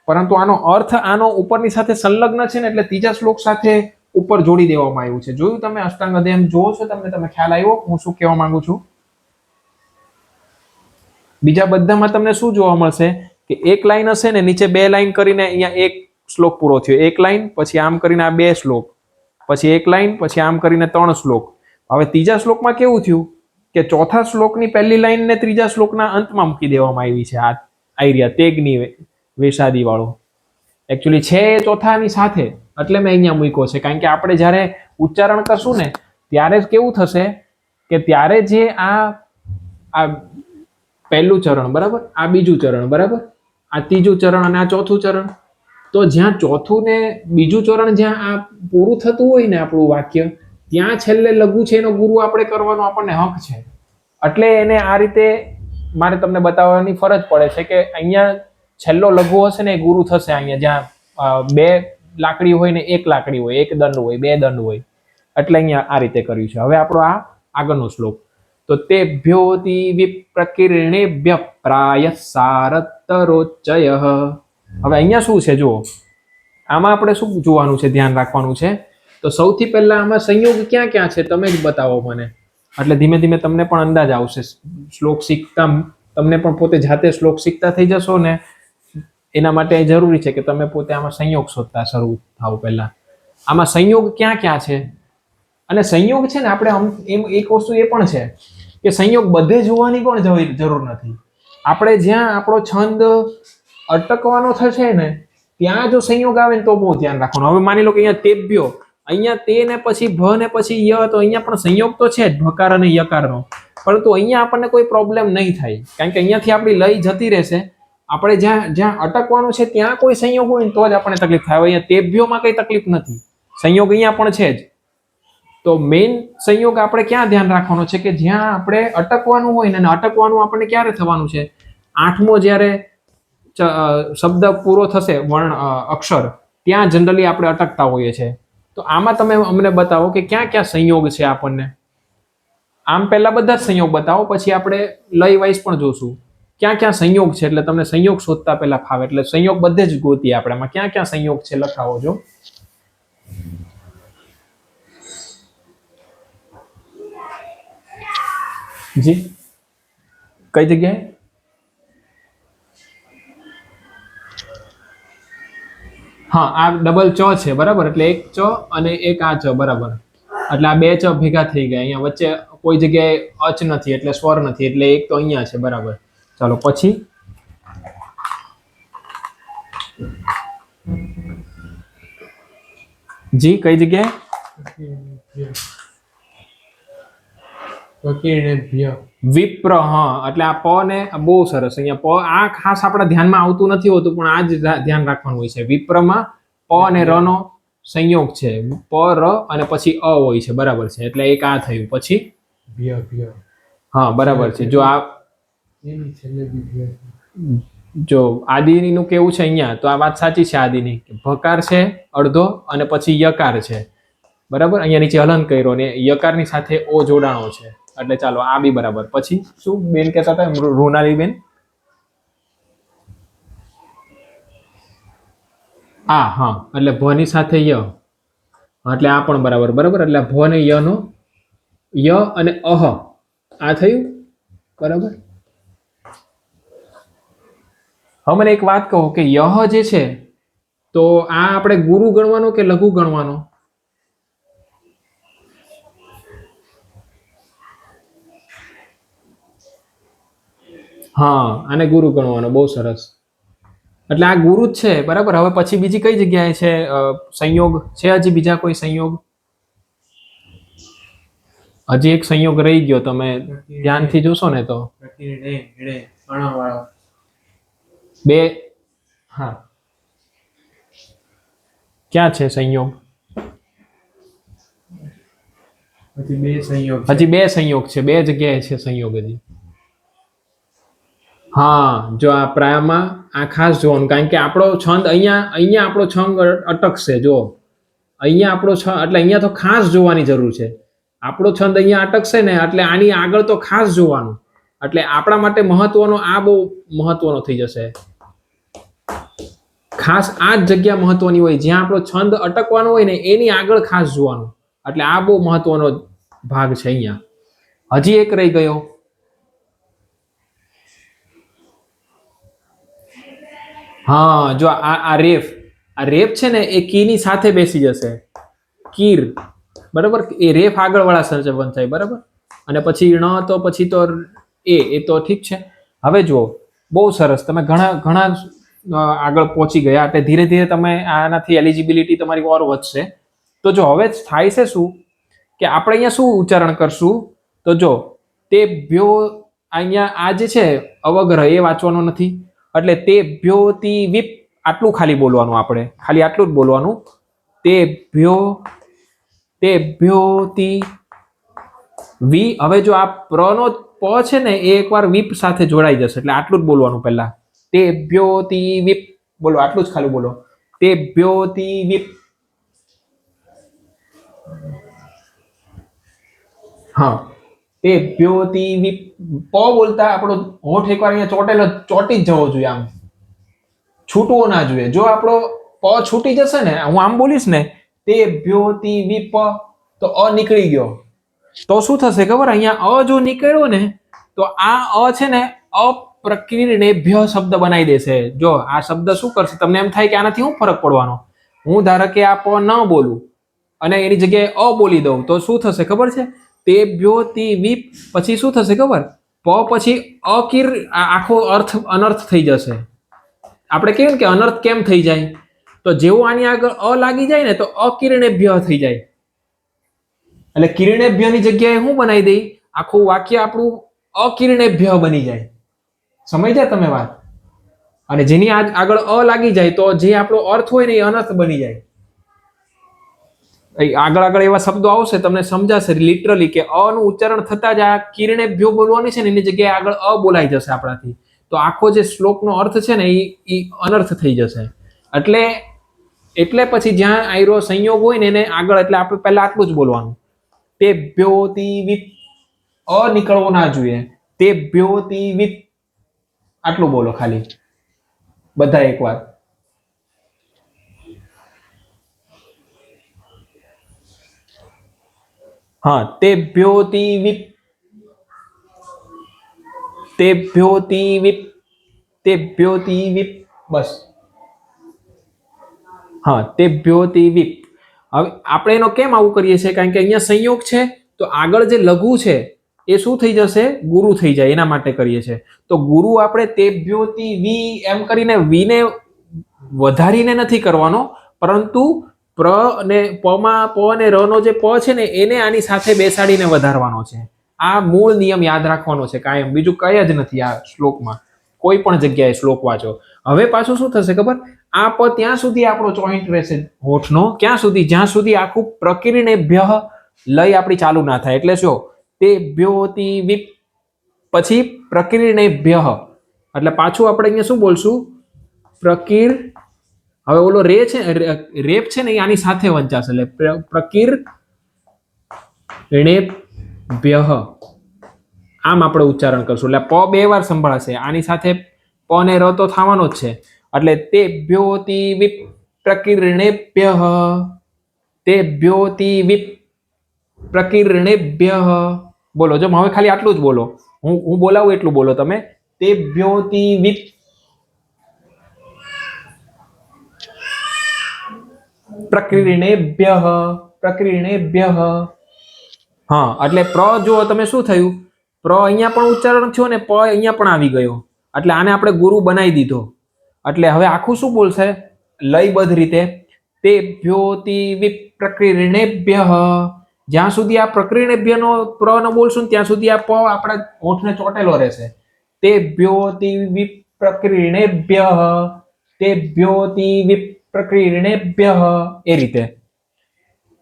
પરંતુ આનો અર્થ આનો ઉપરની સાથે સંલગ્ન છે ને એટલે ત્રીજા શ્લોક સાથે ઉપર જોડી દેવામાં આવ્યું છે. જોયું તમે અષ્ટાંગ અધ્યાય જોવો છો તમે ખ્યાલ આવ્યો હું શું કહેવા માંગુ છું? બીજા બધામાં તમને શું જોવા મળશે કે એક લાઈન હશે ને નીચે 2 લાઈન કરીને અહીંયા એક શ્લોક પૂરો થયો, એક લાઈન પછી આમ કરીને આ 2 શ્લોક, પછી એક લાઈન પછી આમ કરીને 3 શ્લોક. હવે ત્રીજા શ્લોકમાં કેવું થયું કે ચોથા શ્લોકની પહેલી લાઈન ને ત્રીજા શ્લોકના અંતમાં મૂકી દેવામાં આવી છે. આ આઈરિયા તેગની વેશાદી વાળો એકચ્યુઅલી છે ચોથાની સાથે, એટલે મેં અહીંયા મૂક્યો છે. કારણ કે આપણે જ્યારે ઉચ્ચારણ કરશું ને ત્યારે કેવું થશે કે ત્યારે જે આ પહેલું ચરણ બરાબર, આ બીજું ચરણ બરાબર, આ ત્રીજું ચરણ અને આ ચોથું ચરણ, તો જ્યાં ચોથું ને બીજું ચરણ જ્યાં આ પૂરું થતું હોય ને આપણું વાક્ય, ત્યાં છેલ્લે લઘુ છે એનો ગુરુ આપણે કરવાનો આપણને હક છે. એટલે એને આ રીતે મારે તમને બતાવવાની ફરજ પડે છે કે અહીંયા છેલ્લો લઘુ હશે ને એ ગુરુ થશે. અહીંયા જ્યાં 2 લાકડી હોય ને 1 લાકડી હોય, 1 દંડ હોય, 2 દંડ હોય, એટલે અહીંયા આ રીતે કર્યું છે. હવે આપણો આ આગળનો શ્લોક, તો તેભ્યોતિ વિપ્રકીર્ણેભ્ય પ્રાય સારતરોચય. હવે અહીંયા શું છે જુઓ, આમાં આપણે શું જોવાનું છે, ધ્યાન રાખવાનું છે. તો સૌથી પહેલા આમાં સંયોગ ક્યાં ક્યાં છે તમે જ બતાવો મને, એટલે ધીમે ધીમે તમને પણ અંદાજ આવશે. શ્લોક શીખતા તમને પણ પોતે જાતે શ્લોક શીખતા થઈ જશો ને, એના માટે જરૂરી છે કે તમે પોતે આમાં સંયોગ શોધતા શરૂ થાવ. પહેલા આમાં સંયોગ ક્યાં ક્યાં છે, અને સંયોગ છે ને આપણે એમ એક વસ્તુ એ પણ છે કે સંયોગ બધે જોવાની પણ જરૂર નથી. આપણે જ્યાં આપણો છંદ અટકવાનો થશે ને ત્યાં જો સંયોગ આવે ને તો બહુ ધ્યાન રાખવાનું. હવે માની લો કે અહીંયા તેભ્યો, અહીંયા તે ને પછી ભ ને પછી ય, તો અહીંયા પણ સંયોગ તો છે જ ભકાર અને યકારનો, પરંતુ અહીંયા આપણને કોઈ પ્રોબ્લેમ નહીં થાય, કારણ કે અહીંયાથી આપણી લય જતી રહેશે. આપણે જ્યાં અટકવાનું છે ત્યાં કોઈ સંયોગ હોય ને તો જ આપણને તકલીફ થાય. અહીંયા તેભ્યોમાં કઈ તકલીફ નથી, સંયોગ અહીંયા પણ છે જ. તો મેઇન સંયોગ આપણે ક્યાં ધ્યાન રાખવાનો છે કે જ્યાં આપણે અટકવાનું હોય ને, અટકવાનું આપણને ક્યારે થવાનું છે, 8મો જ્યારે શબ્દ પૂરો થશે વર્ણ અક્ષર, ત્યાં જનરલી આપણે અટકતા હોઈએ છીએ. તો આમાં તમે અમને બતાવો કે ક્યાં ક્યાં સંયોગ છે આપણને. આમ પહેલા બધા જ સંયોગ બતાવો, પછી આપણે લય વાઇઝ પણ જોશું. ક્યાં ક્યાં સંયોગ છે, એટલે તમને સંયોગ શોધતા પહેલા ફાવે, એટલે સંયોગ બધે જ ગોતીએ આપણે. એમાં ક્યાં ક્યાં સંયોગ છે લખાવો જો. જી કઈ જગ્યાએ? હા, આ ડબલ ચ છે બરાબર, એટલે એક ચ અને એક આ ચ બરાબર, એટલે આ બે ચ ભેગા થઈ ગયા. અહીંયા વચ્ચે કોઈ જગ્યાએ અચ નથી એટલે સ્વર નથી, એટલે એક તો અહીંયા છે બરાબર. ચાલો પછી જી કઈ જગ્યાએ? વિપ્ર. હા, એટલે આ પ ને બહુ સરસ. અહીંયા પ આ ખાસ આપણા ધ્યાનમાં આવતું નથી હોતું, પણ આ જ ધ્યાન રાખવાનું હોય છે. વિપ્રમાં પ અને ર નો સંયોગ છે. પ ર અને પછી અ હોય છે બરાબર છે, એટલે એક આ થયું. પછી હા બરાબર છે. જો આદિની નું કેવું છે અહીંયા, તો આ વાત સાચી છે. આદિની ભકાર છે અડધો અને પછી યકાર છે બરાબર. અહીંયા નીચે હલન કર્યો ને યકારની સાથે ઓ જોડાણો છે, એટલે ચાલો આ બી બરાબર. પછી શું બેન કહેતા હતા રૂનાલી બેન? આ હા, એટલે ભ ની સાથે ય, એટલે આ પણ બરાબર બરાબર. એટલે ભ ને ય નો ય અને અહ આ થયું બરાબર. હવે મને એક વાત કહો કે યહ જે છે, તો આ આપણે ગુરુ ગણવાનો કે લઘુ ગણવાનો? હા, આને ગુરુ ગણવાનો. બહુ સરસ. એટલે આ ગુરુ જ છે બરાબર. હવે પછી બીજી કઈ જગ્યાએ છે સંયોગ? છે હજી બીજા કોઈ સંયોગ? હજી એક સંયોગ રહી ગયો, તમે ધ્યાનથી જોશો ને તો બે. હા, ક્યાં છે સંયોગ? હજી બે સંયોગ છે, બે જગ્યાએ છે સંયોગ હજી. હા, જો આ પ્રાયમાં આ ખાસ જોવાનું, કારણ કે આપણો છંદ અહીંયા આપણો છંદ અટકશે. જો અહીંયા આપણો છંદ, એટલે અહીંયા તો ખાસ જોવાની જરૂર છે. આપણો છંદ અહીંયા અટકશે ને, એટલે આની આગળ તો ખાસ જોવાનું. એટલે આપણા માટે મહત્વનો આ બહુ મહત્વનો થઈ જશે. ખાસ આ જ જગ્યા મહત્વની હોય, જ્યાં આપણો છંદ અટકવાનો હોય ને એની આગળ ખાસ જોવાનું. એટલે આ બહુ મહત્વનો ભાગ છે અહીંયા. હજી એક રહી ગયો. હા, જો આ રેફ છે ને એ કી ની સાથે બેસી જશે. કીર બરાબર, એ રેફ આગળ વાળા સંચય થાય બરાબર. અને પછી ણ તો પછી તો એ તો ઠીક છે. હવે જુઓ, બહુ સરસ, તમે ઘણા આગળ પહોંચી ગયા. એટલે ધીરે ધીરે તમે આનાથી એલિજિબિલિટી તમારી ઓર વધશે. તો જો હવે થાય છે શું કે આપણે અહીંયા શું ઉચ્ચારણ કરશું? તો જો તે ભ્યો, અહીંયા આ જે છે અવગ્રહ એ વાંચવાનો નથી, એટલે તે ભ્યોતી વિપ આટલું ખાલી બોલવાનું. આપણે ખાલી આટલું જ બોલવાનું. તે ભ્યોતી વી. હવે જો આ પ્ર નો પ છે ને એ એકવાર વિપ સાથે જોડાઈ જશે, એટલે આટલું જ બોલવાનું પહેલા. તે ભ્યોતી વિપ બોલો, આટલું જ ખાલી બોલો. તે ભ્યોતી વિપ. હા, તે ભ્યોતી વિપ. પ બોલતા આપણો હોઠ એકવાર અહીંયા ચોટી જ જવો જોઈએ, આમ છૂટવો ના જોઈએ. જો આપણો પ છૂટી જશે ને, હું આમ બોલીશ ને તે ભ્યોતી વિપ, તો અ નીકળી ગયો. તો શું થશે ખબર? અહીંયા અ જો નીકળ્યો ને, તો આ અ છે ને અપ્રકીર્ણેભ્ય શબ્દ બનાવી દેશે. જો આ શબ્દ શું કરશે? તમને એમ થાય કે આનાથી શું ફરક પડવાનો? હું ધારો કે આ પ ન બોલું અને એની જગ્યાએ અ બોલી દઉં, તો શું થશે ખબર છે? તે ભ્યોતી વિપ પછી શું થશે ખબર? પ પછી અકીર, આખો અર્થ અનર્થ થઈ જશે. આપણે કેવું કે અનર્થ કેમ થઈ જાય? તો જેવું આની આગળ અ લાગી જાય ને, તો અકીર્ણેભ્ય થઈ જાય. એટલે કિરણેભ્યની જગ્યાએ હું બનાવી દઈ? આખું વાક્ય આપણું અકિરણેભ્ય બની જાય. સમજ્યા તમે વાત? અને જેની આગળ અ લાગી જાય તો જે આપણો અર્થ હોય ને એ અનર્થ બની જાય. આગળ એવા શબ્દો આવશે, તમને સમજાશે લિટરલી કે અ નું ઉચ્ચારણ થતા જ આ કિરણેભ્યો બોલવાની છે ને, એની જગ્યાએ આગળ અ બોલાઈ જશે આપણાથી. તો આખો જે શ્લોકનો અર્થ છે ને એ અનર્થ થઈ જશે. એટલે પછી જ્યાં આયરો સંયોગ હોય ને એને આગળ, એટલે આપણે પહેલા આટલું જ બોલવાનું. તે ભ્યોતી વિપ, અ નીકળવો ના જોઈએ. તે ભ્યોતી વિપ. આટલું બોલો ખાલી બધા એકવાર. હા, તેભ્યોતી વિપ, તેભ્યોતી વિપ, તેભ્યોતી વિપ, બસ. હા, તેભ્યોતી વિપ. હવે આપણે એનો કેમ આવું કરીએ છીએ? કારણ કે અહીંયા સંયોગ છે, તો આગળ જે લઘુ છે એ શું થઈ જશે? ગુરુ થઈ જાય, એના માટે કરીએ છીએ. તો ગુરુ આપણે તેભ્યોતી વી એમ કરીને વીને વધારીને નથી કરવાનો, પરંતુ પ્ર અને પમાં પ અને ર નો જે પ છે ને એને આની સાથે બેસાડીને વધારવાનો છે. આ મૂળ નિયમ યાદ રાખવાનો છે કાયમ, બીજું કઈ જ નથી આ શ્લોકમાં. કોઈ પણ જગ્યાએ શ્લોક વાંચો. હવે પાછું શું થશે ખબર? આ પ ત્યાં સુધી આપણો જોઈન્ટ રહેશે હોઠનો, ક્યાં સુધી? જ્યાં સુધી આખું પ્રકીર્ણેભ્ય લય આપણી ચાલુ ના થાય. એટલે શું? તે ભ્યોતિ વિપ પછી પ્રકીર્ણેભ્ય, એટલે પાછું આપણે અહીંયા શું બોલશું? પ્રકીર. હવે ઓલો રે છે, રેપ છે ને એ આની સાથે વંચાશે, એટલે પ્રકીર્ણેભ્ય આમ આપણે ઉચ્ચારણ કરશું. એટલે પ બે વાર સંભળાશે, આની સાથે પ ને ર તો થવાનો જ છે. એટલે તેભ્યોતિ વિપ પ્રકીર્ણેભ્ય, તેભ્યોતિ વિપ પ્રકીર્ણેભ્ય. બોલો, જો હવે ખાલી આટલું જ બોલો. હું બોલાવું એટલું બોલો તમે. તેભ્યોતિ વિપ પ્રકીર્ણેભ્ય, પ્રકીર્ણેભ્ય. હા, એટલે પ્ર જો તમે શું થયું? પ્ર અહીંયા પણ ઉચ્ચારણ થયો ને પ અહીંયા પણ આવી ગયો. એટલે આને આપણે ગુરુ બનાવી દીધો. એટલે હવે આખું શું બોલશે લયબદ્ધ રીતે? તેભ્યોતિ વિપ પ્રકીર્ણેભ્ય. જ્યાં સુધી આ પ્રકીર્ણેભ્ય નો પ્ર નો બોલશું ને ત્યાં સુધી આ પ આપણા હોઠને ચોટેલો રહેશે. તેભ્યોતિ વિપ પ્રકીર્ણેભ્ય, તેભ્યોતિ વિપ પ્રકીર્ણેભ્ય, એ રીતે.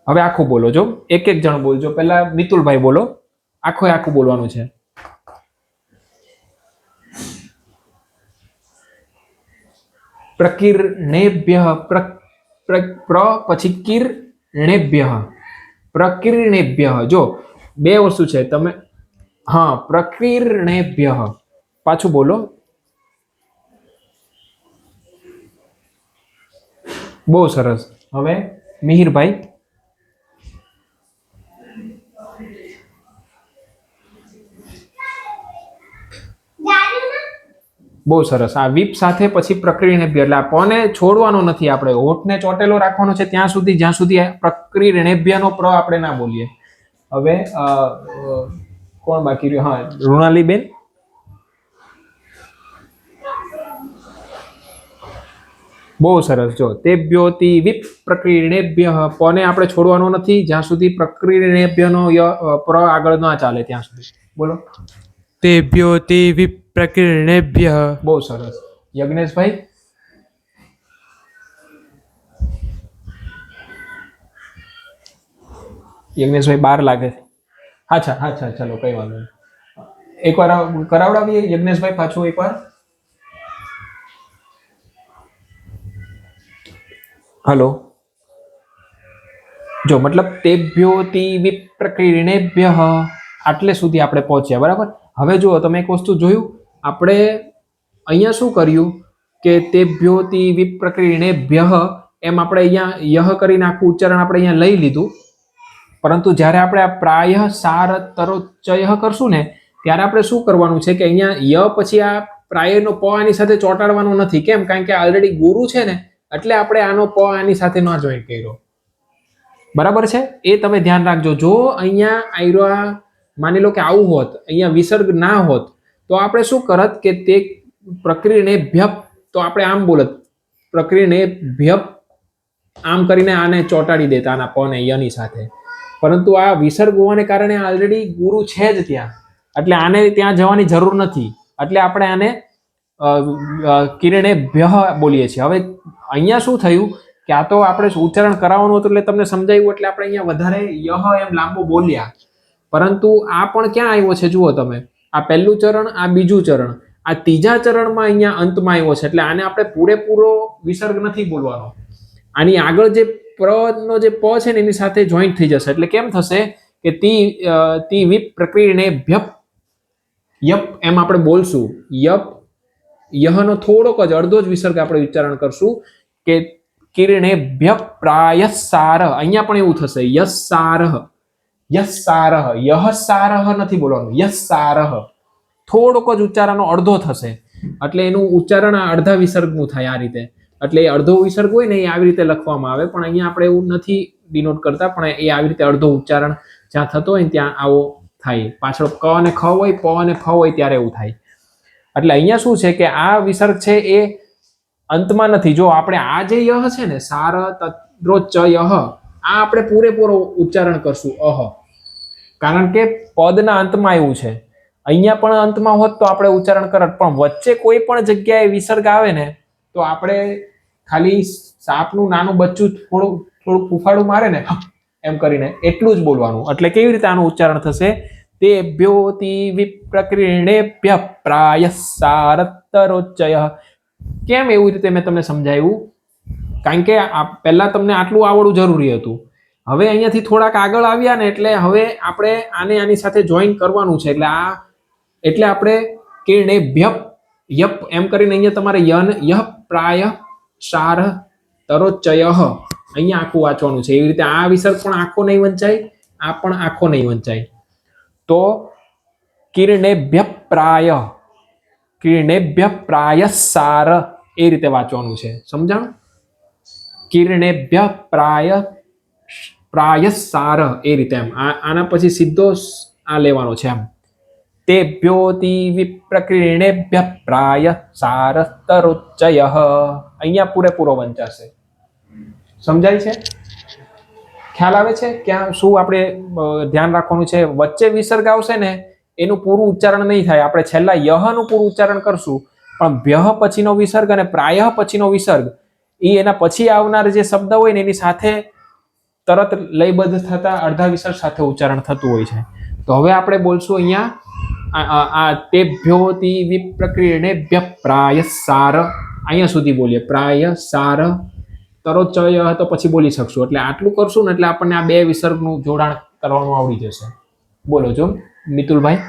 હવે આખું બોલો, જો એક એક જણ બોલજો. પહેલા મિતુલભાઈ બોલો, આખું બોલવાનું છે. પ્રકીર્ણેભ્ય, પ્ર પછી કીર્ણેભ્ય, પ્રકીર્ણેભ્ય. જો બે વસ્તુ છે, તમે હા પ્રકીર્ણેભ્ય પાછું બોલો. બહુ સરસ. હવે મિહિરભાઈ. બહુ સરસ. આ વિપ સાથે પછી પ્રકીર્ણેભ્ય, એટલે આ પને છોડવાનો નથી, આપણે હોઠને ચોટેલો રાખવાનો છે ત્યાં સુધી જ્યાં સુધી પ્રકીર્ણેભ્યનો પ્ર આપણે ના બોલીએ. હવે કોણ બાકી રહ્યું? હા, ઋણાલીબેન. બહુ સરસ. જો તેભ્યોતિ વિપ પ્રકીર્ણેભ્ય, પને આપણે છોડવાનો નથી જ્યાં સુધી પ્રકીર્ણેભ્યનો પ્ર આગળ ના ચાલે ત્યાં સુધી. બોલો. તેભ્યોતિ વિપ પ્રકીર્ણેભ્ય. બહુ સરસ. યજ્ઞેશભાઈ. યજ્ઞેશભાઈ બાર લાગે છે. અચ્છા, ચલો કઈ વાંધો નહીં. એકવાર કરાવડાવીએ યજ્ઞેશભાઈ પાછું એકવાર. હલો. જો મતલબ તેભ્યોતિ વિપ પ્રકીર્ણેભ્ય આટલે સુધી આપણે પહોંચ્યા, બરાબર. હવે જુઓ તમે એક વસ્તુ જોયું, આપણે અહીંયા શું કર્યું કે તેભ્યોતિ વિપ પ્રકીર્ણેભ્ય એમ આપણે અહીંયા યહ કરીને આખું ઉચ્ચારણ આપણે અહીંયા લઈ લીધું. પરંતુ જ્યારે આપણે આ પ્રાય સાર તરોચય કરશું ને ત્યારે આપણે શું કરવાનું છે કે અહીંયા ય પછી આ પ્રાયનો પ આની સાથે ચોંટાડવાનો નથી. કેમ? કારણ કે ઓલરેડી ગુરુ છે ને, એટલે આપણે આનો પ આની સાથે ન જોઈન્ટ કર્યો. બરાબર છે? એ તમે ધ્યાન રાખજો. જો અહીંયા આયરા માની લો કે આવું હોત, અહીંયા વિસર્ગ ના હોત, તો આપણે શું કરત કે તે પ્રકીર્ણેભ્ય, તો આપણે આમ બોલત પ્રકીર્ણેભ્ય, આમ કરીને આને ચોંટાડી દેતા આના પ ને યની સાથે. પરંતુ આ વિસર્ગ હોવાને કારણે ઓલરેડી ગુરુ છે જ ત્યાં, એટલે આને ત્યાં જવાની જરૂર નથી. એટલે આપણે આને કિરણેભ્ય બોલીએ છીએ. હવે અહીંયા શું થયું કે આ તો આપણે ઉચ્ચારણ કરાવવાનું હતું એટલે તમને સમજાવ્યું, એટલે આપણે અહીંયા વધારે યહ એમ લાંબુ બોલ્યા. પરંતુ આ પણ ક્યાં આવ્યો છે જુઓ તમે, આ પહેલું ચરણ, આ બીજું ચરણ, આ ત્રીજા ચરણમાં અહીંયા અંતમાં આવ્યો છે. એટલે આને આપણે પૂરેપૂરો વિસર્ગ નથી બોલવાનો. આની આગળ જે પ્ર નો જે પ છે ને એની સાથે જોઈન્ટ થઈ જશે. એટલે કેમ થશે કે તી વિપ પ્રકીર્ણેભ્ય, યપ એમ આપણે બોલશું. યપ યહનો થોડોક જ અડધો જ વિસર્ગ આપણે ઉચ્ચારણ કરશું કે કિરણેભ્ય પ્રાયસારહ. અહીંયા પણ એવું થશે યસારહ, યસારહ, યહસારહ નથી બોલવાનું, યસારહ. થોડોક જ ઉચ્ચારણનો અડધો થશે એટલે એનું ઉચ્ચારણ આ અડધા વિસર્ગનું થાય આ રીતે. એટલે એ અડધો વિસર્ગ હોય ને એ આવી રીતે લખવામાં આવે, પણ અહીંયા આપણે એવું નથી ડિનોટ કરતા, પણ એ આવી રીતે અડધો ઉચ્ચારણ જ્યાં થતો હોય ને ત્યાં આવો થાય. પાછળ ક અને ખ હોય, પ અને ફ હોય ત્યારે એવું થાય. એટલે અહીંયા શું છે કે આ વિસર્ગ છે એ અંતમાં નથી. જો આપણે આ જે યહ છે ને સાર તદ્રો ચ યહ, આ આપણે પૂરેપૂરો ઉચ્ચારણ કરશું અહ, કારણ કે પદના અંતમાં આવ્યું છે. અહીંયા પણ અંતમાં હોત તો આપણે ઉચ્ચારણ કરત, પણ વચ્ચે કોઈ પણ જગ્યાએ વિસર્ગ આવે ને તો આપણે ખાલી સાપનું નાનું બચ્ચું થોડું થોડું ફૂફાડું મારે ને એમ કરીને એટલું જ બોલવાનું. એટલે કેવી રીતે આનું ઉચ્ચારણ થશે? તેભ્યોતિ વિપ્રકૃણેભ્ય પ્રાયસારતરોચય. કેમ એવી રીતે મેં તમને સમજાવ્યું? કારણ કે પહેલા તમને આટલું આવડવું જરૂરી હતું. હવે અહીંયાથી થોડાક આગળ આવ્યા ને એટલે હવે આપણે આની સાથે જોઈન કરવાનું છે. એટલે આપણે કિરણેભ્ય યપ એમ કરીને અહીંયા તમારે યહ પ્રાય સાર તરોચય અહીંયા આખું વાંચવાનું છે. એવી રીતે આ વિસર્ગ પણ આખો નહીં વંચાય, આ પણ આખો નહીં વંચાય. તો કિરણેભ્ય પ્રાય સાર એ રીતે વાંચવાનું છે. સમજાણું? કિરણેભ્ય પ્રાય સાર એ રીતે એમ. આના પછી સીધો આ લેવાનો છે એમ. તેભ્યોતિ વિપ્રકૃણેભ્ય પ્રાય સારતરોચય. અહીંયા પૂરેપૂરો વંચાશે. સમજાય છે? ખ્યાલ આવે છે? ક્યાં શું આપણે ધ્યાન રાખવાનું છે? વચ્ચે વિસર્ગ આવશે ને એનું પૂરું ઉચ્ચારણ નહીં થાય. આપણે છેલ્લા યહનું પૂરું ઉચ્ચારણ કરશું, પણ ભ્યહ પછીનો વિસર્ગ અને પ્રાયઃ પછીનો વિસર્ગ એ એના પછી આવનાર જે શબ્દ હોય ને એની સાથે તરત લયબદ્ધ થતા અડધા વિસર્ગ સાથે ઉચ્ચારણ થતું હોય છે. તો હવે આપણે બોલશું અહીંયા તેભ્યોતિ વિપ્રકૃણેભ્ય પ્રાય સાર, અહીંયા સુધી બોલીએ. પ્રાય સાર તરોચય તો પછી બોલી શકશું. એટલે આટલું કરશું ને એટલે આપણને આ બે વિસર્ગનું જોડાણ કરવાનું આવડી જશે. બોલો જો મિતુલભાઈ.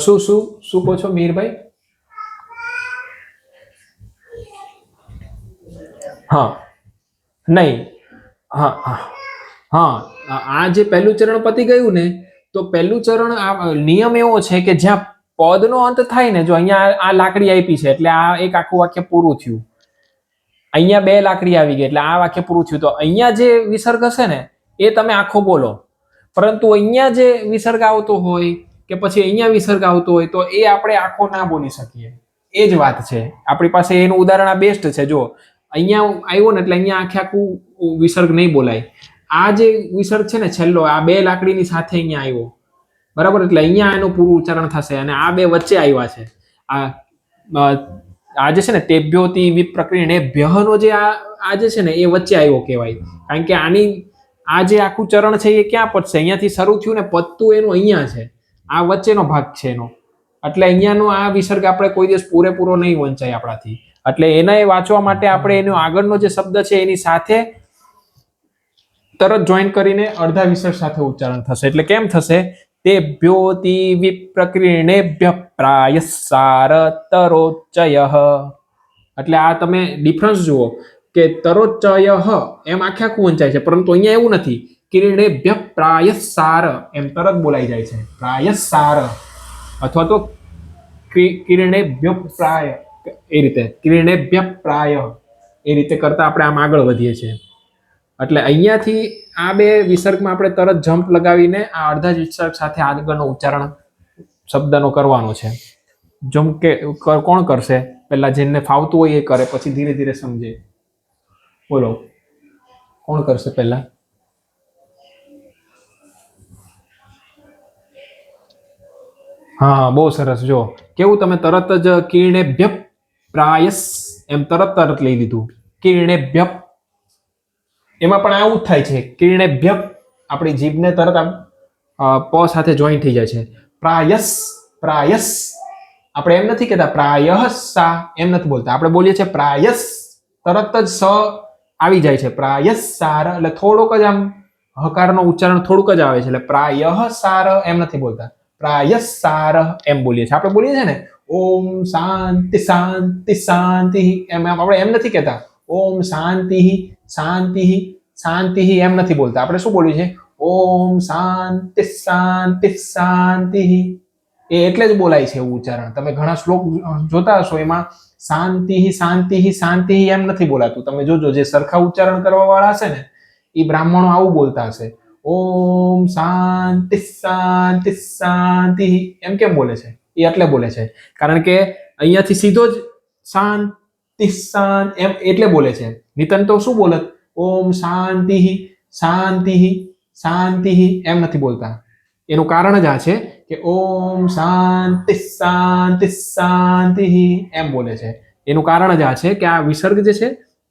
શું શું શું કહો છો મીરભાઈ? હા નહીં, હા હા, આ જે પહેલું ચરણ પતી ગયું ને તો પહેલું ચરણ નિયમ એવો છે કે જ્યાં પદનો અંત થાય ને, જો અહીંયા આ લાકડી આપી છે એટલે આ એક આખું વાક્ય પૂરું થયું. અહીંયા બે લાકડી આવી ગઈ એટલે આ વાક્ય પૂરું થયું. તો અહીંયા જે વિસર્ગ હશે ને એ તમે આખો બોલો, પરંતુ અહીંયા જે વિસર્ગ આવતો હોય કે પછી અહીંયા વિસર્ગ આવતો હોય તો એ આપણે આખો ના બોલી શકીએ. એ જ વાત છે. આપણી પાસે એનું ઉદાહરણ આ બેસ્ટ છે. જો અહીંયા આવ્યો ને એટલે અહીંયા આખું વિસર્ગ નહીં બોલાય. આ જે વિસર્ગ છે ને છેલ્લો, આ બે લાકડીની સાથે અહીંયા આવ્યો, બરાબર? એટલે અહીંયા એનું પૂરું ઉચ્ચારણ થશે. અને આ બે વચ્ચે આવ્યા છે. આ જે છે ને તેભ્યોતિ વિપ્રકૃણેભ્યનો જે આ જે છે ને એ વચ્ચે આવ્યો કહેવાય. કારણ કે આ જે આખું ચરણ છે એ ક્યાં પતશે? અહીંયાથી શરૂ થયું ને પતતું એનું અહીંયા છે. આ વચ્ચેનો ભાગ છે એનો. એટલે અહીંયાનો આ વિસર્ગ આપણે કોઈ દિવસ પૂરેપૂરો નહીં વંચાય આપણાથી. એટલે એને વાંચવા માટે આપણે એનો આગળનો જે શબ્દ છે એની સાથે તરત જોઈન કરીને અડધા વિસર્ગ સાથે ઉચ્ચારણ થશે. એટલે કેમ થશે? તેભ્યોતિ વિપ્રકૃણેભ્ય પ્રાય સારતરોચય. એટલે આ તમે ડિફરન્સ જુઓ કે તરોચય એમ આખું વંચાય છે, પરંતુ અહીંયા એવું નથી. કિરણેભ્ય પ્રાય સાર એમ તરત બોલાઈ જાય છે. પ્રાય સાર અથવા તો કિરણેભ્ય પ્રાય એ રીતે, કિરણેભ્ય પ્રાય એ રીતે કરતા આપણે આમ આગળ વધીએ છીએ. એટલે અહીંયાથી આ બે વિસર્ગમાં આપણે તરત જમ્પ લગાવીને આ અડધા જ વિસર્ગ સાથે આગળનો ઉચ્ચારણ શબ્દનો કરવાનો છે. જેમ કે કોણ કરશે? પહેલા જેને ફાવતું હોય એ કરે, પછી ધીરે ધીરે સમજે. બોલો કોણ કરશે પહેલા? હા, બહુ સરસ. જો કેવું તમે તરત જ કિરણેભ્ય પ્રાયસ એમ તરત લઈ લીધું. કિરણેભ્ય એમાં પણ આવું જ થાય છે. કિરણેભ્ય આપણી જીભને તરત પ સાથે જોઈન થઈ જાય છે. પ્રાયસ પ્રાયસ આપણે એમ નથી કહેતા પ્રાયસા, એમ નથી બોલતા. આપણે બોલીએ છીએ પ્રાયસ, તરત જ સ આવી જાય છે. પ્રાયસ સાર એટલે થોડોક જ આમ હકારનો ઉચ્ચારણ થોડુંક જ આવે છે, એટલે પ્રાયઃ સાર એમ નથી બોલતા, પ્રાયઃ સાર એમ બોલીએ છીએ. આપણે બોલીએ છીએ ને ઓમ શાંતિ શાંતિ શાંતિ, એમ આપણે એમ નથી કહેતા ઓમ શાંતિ શાંતિ શાંતિ, એમ નથી બોલતા. આપણે શું બોલીએ છીએ ઓમ શાંતિ શાંતિ શાંતિ, એ એટલે જ બોલાય છે એવું ઉચ્ચારણ. તમે ઘણા શ્લોક જોતા હશો એમાં શાંતિ શાંતિ શાંતિ એમ નથી બોલાતું. તમે જોજો જે સરખા ઉચ્ચારણ કરવા વાળા હશે ને એ બ્રાહ્મણો આવું બોલતા હશે, ઓમ શાંતિ શાંતિ શાંતિ, એમ કેમ બોલે છે? એ એટલે બોલે છે કારણ કે અહીંયાથી સીધો જ શાંતિ શાંત એમ એટલે બોલે છે. નિતન તો શું બોલત? ઓમ શાંતિ શાંતિ શાંતિ એમ નથી બોલતા. એનું કારણ જ આ છે કે ઓમ શાંતિ શાંતિ શાંતિ એમ બોલે છે. એનું કારણ જ આ છે કે આ વિસર્ગ જે છે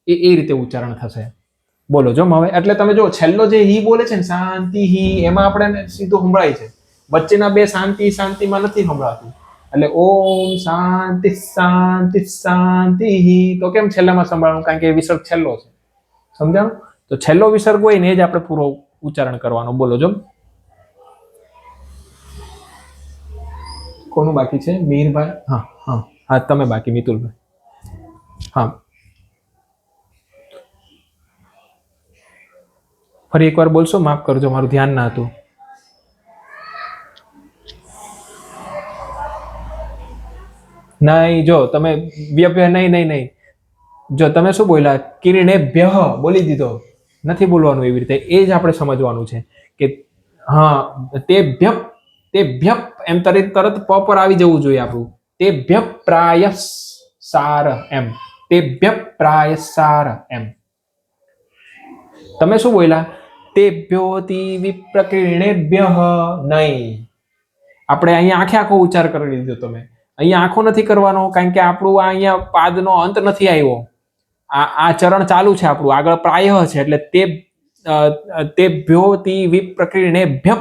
એ રીતે ઉચ્ચારણ થશે. બોલો જો હવે, એટલે તમે જો છેલ્લો જે હી બોલે છે ને શાંતિ હી, એમાં આપણે સીધું સંભળાય છે, વચ્ચેના બે શાંતિ શાંતિમાં નથી સંભળાતું. એટલે ઓમ શાંતિ શાંતિ શાંતિ હી તો કેમ છેલ્લામાં સંભળાવું? કારણ કે એ વિસર્ગ છેલ્લો છે. સમજાણું? તો છેલ્લો વિસર્ગ હોય ને એ જ આપણે પૂરો ઉચ્ચારણ કરવાનો. બોલો જો. કોનું બાકી છે? મીરભાઈ? હા હા હા, તમે બાકી, મિતુલભાઈ. હા, ફરી એકવાર બોલશો? માફ કરજો, મારું ધ્યાન ના હતું. નહીં, જો તમે વ્યભ્ય નહીં નહીં નહીં, જો તમે શું બોલ્યા કિરણેભ્યઃ બોલી દીધો, નથી બોલવાનું એવી રીતે. એ જ આપણે સમજવાનું છે કે હા તેભ્ય એમ તરત પ પર આવી જવું જોઈએ આપણું. તેભ્ય પ્રાયસ સાર એમ, તેભ્ય પ્રાયસાર એમ. તમે શું બોલ્યા? તેભ્યોતિ વિપ્રકિરણેભ્યઃ, નહીં. આપણે અહીંયા આખે આખો ઉચ્ચાર કરી લીધો. તમે અહીંયા આખો નથી કરવાનો કારણ કે આપણું આ અહીંયા પાદનો અંત નથી આવ્યો. આ ચરણ ચાલુ છે આપણું, આગળ પ્રાયઃ છે, એટલે તેભ્યોતિ વિપ્રકિરણેભ્ય,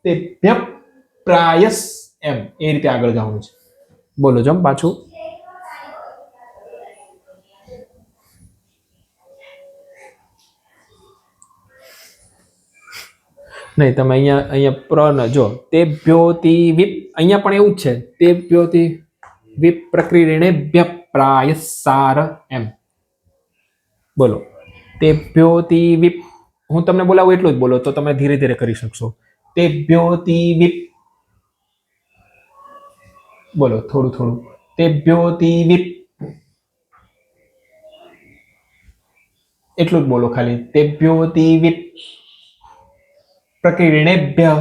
તેભ્ય પ્રાયસ એમ, એ રીતે આગળ જવાનું છે. બોલો જમ પાછું. નહીં, તમે અહીંયા પ્ર ન જો, તેભ્યોતિ વિપ, અહીંયા પણ એવું જ છે, તેભ્યોતિ વિપ્રકિરણેભ્ય પ્રાયસાર એમ. બોલો તેભ્યોતિ વિપ, હું તમને બોલાવું એટલું જ બોલો તો તમે ધીરે ધીરે કરી શકશો. તેભ્યોતિ વિપ, બોલો થોડું થોડું. તેભ્યોતિ વિપ, એટલું જ બોલો ખાલી. તેભ્યોતિ વિપ પ્રકિરણેભ્ય.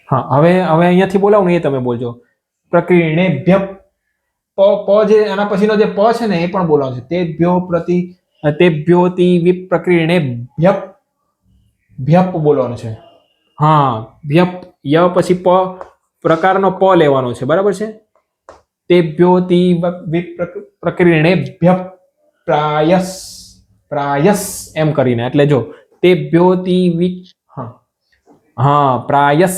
હા, હવે અહીંયાથી બોલાવું ને એ તમે બોલજો. પ્રકિરણેભ્ય, પ જે એના પછીનો જે પ છે ને એ પણ બોલવાનો છે. તેભ્યોતિ વિપ્રકિરણેભ્ય, ભ્યપ બોલવાનું છે. હા, ભ્યપ, ય પછી પ પ્રકારનો પ લેવાનો છે, બરાબર છે. તેભ્યોતિ વિપ્રકિરણેભ્ય પ્રાયસ, પ્રાયસ એમ કરીને. એટલે જો તેભ્યોતિ હા પ્રાયસ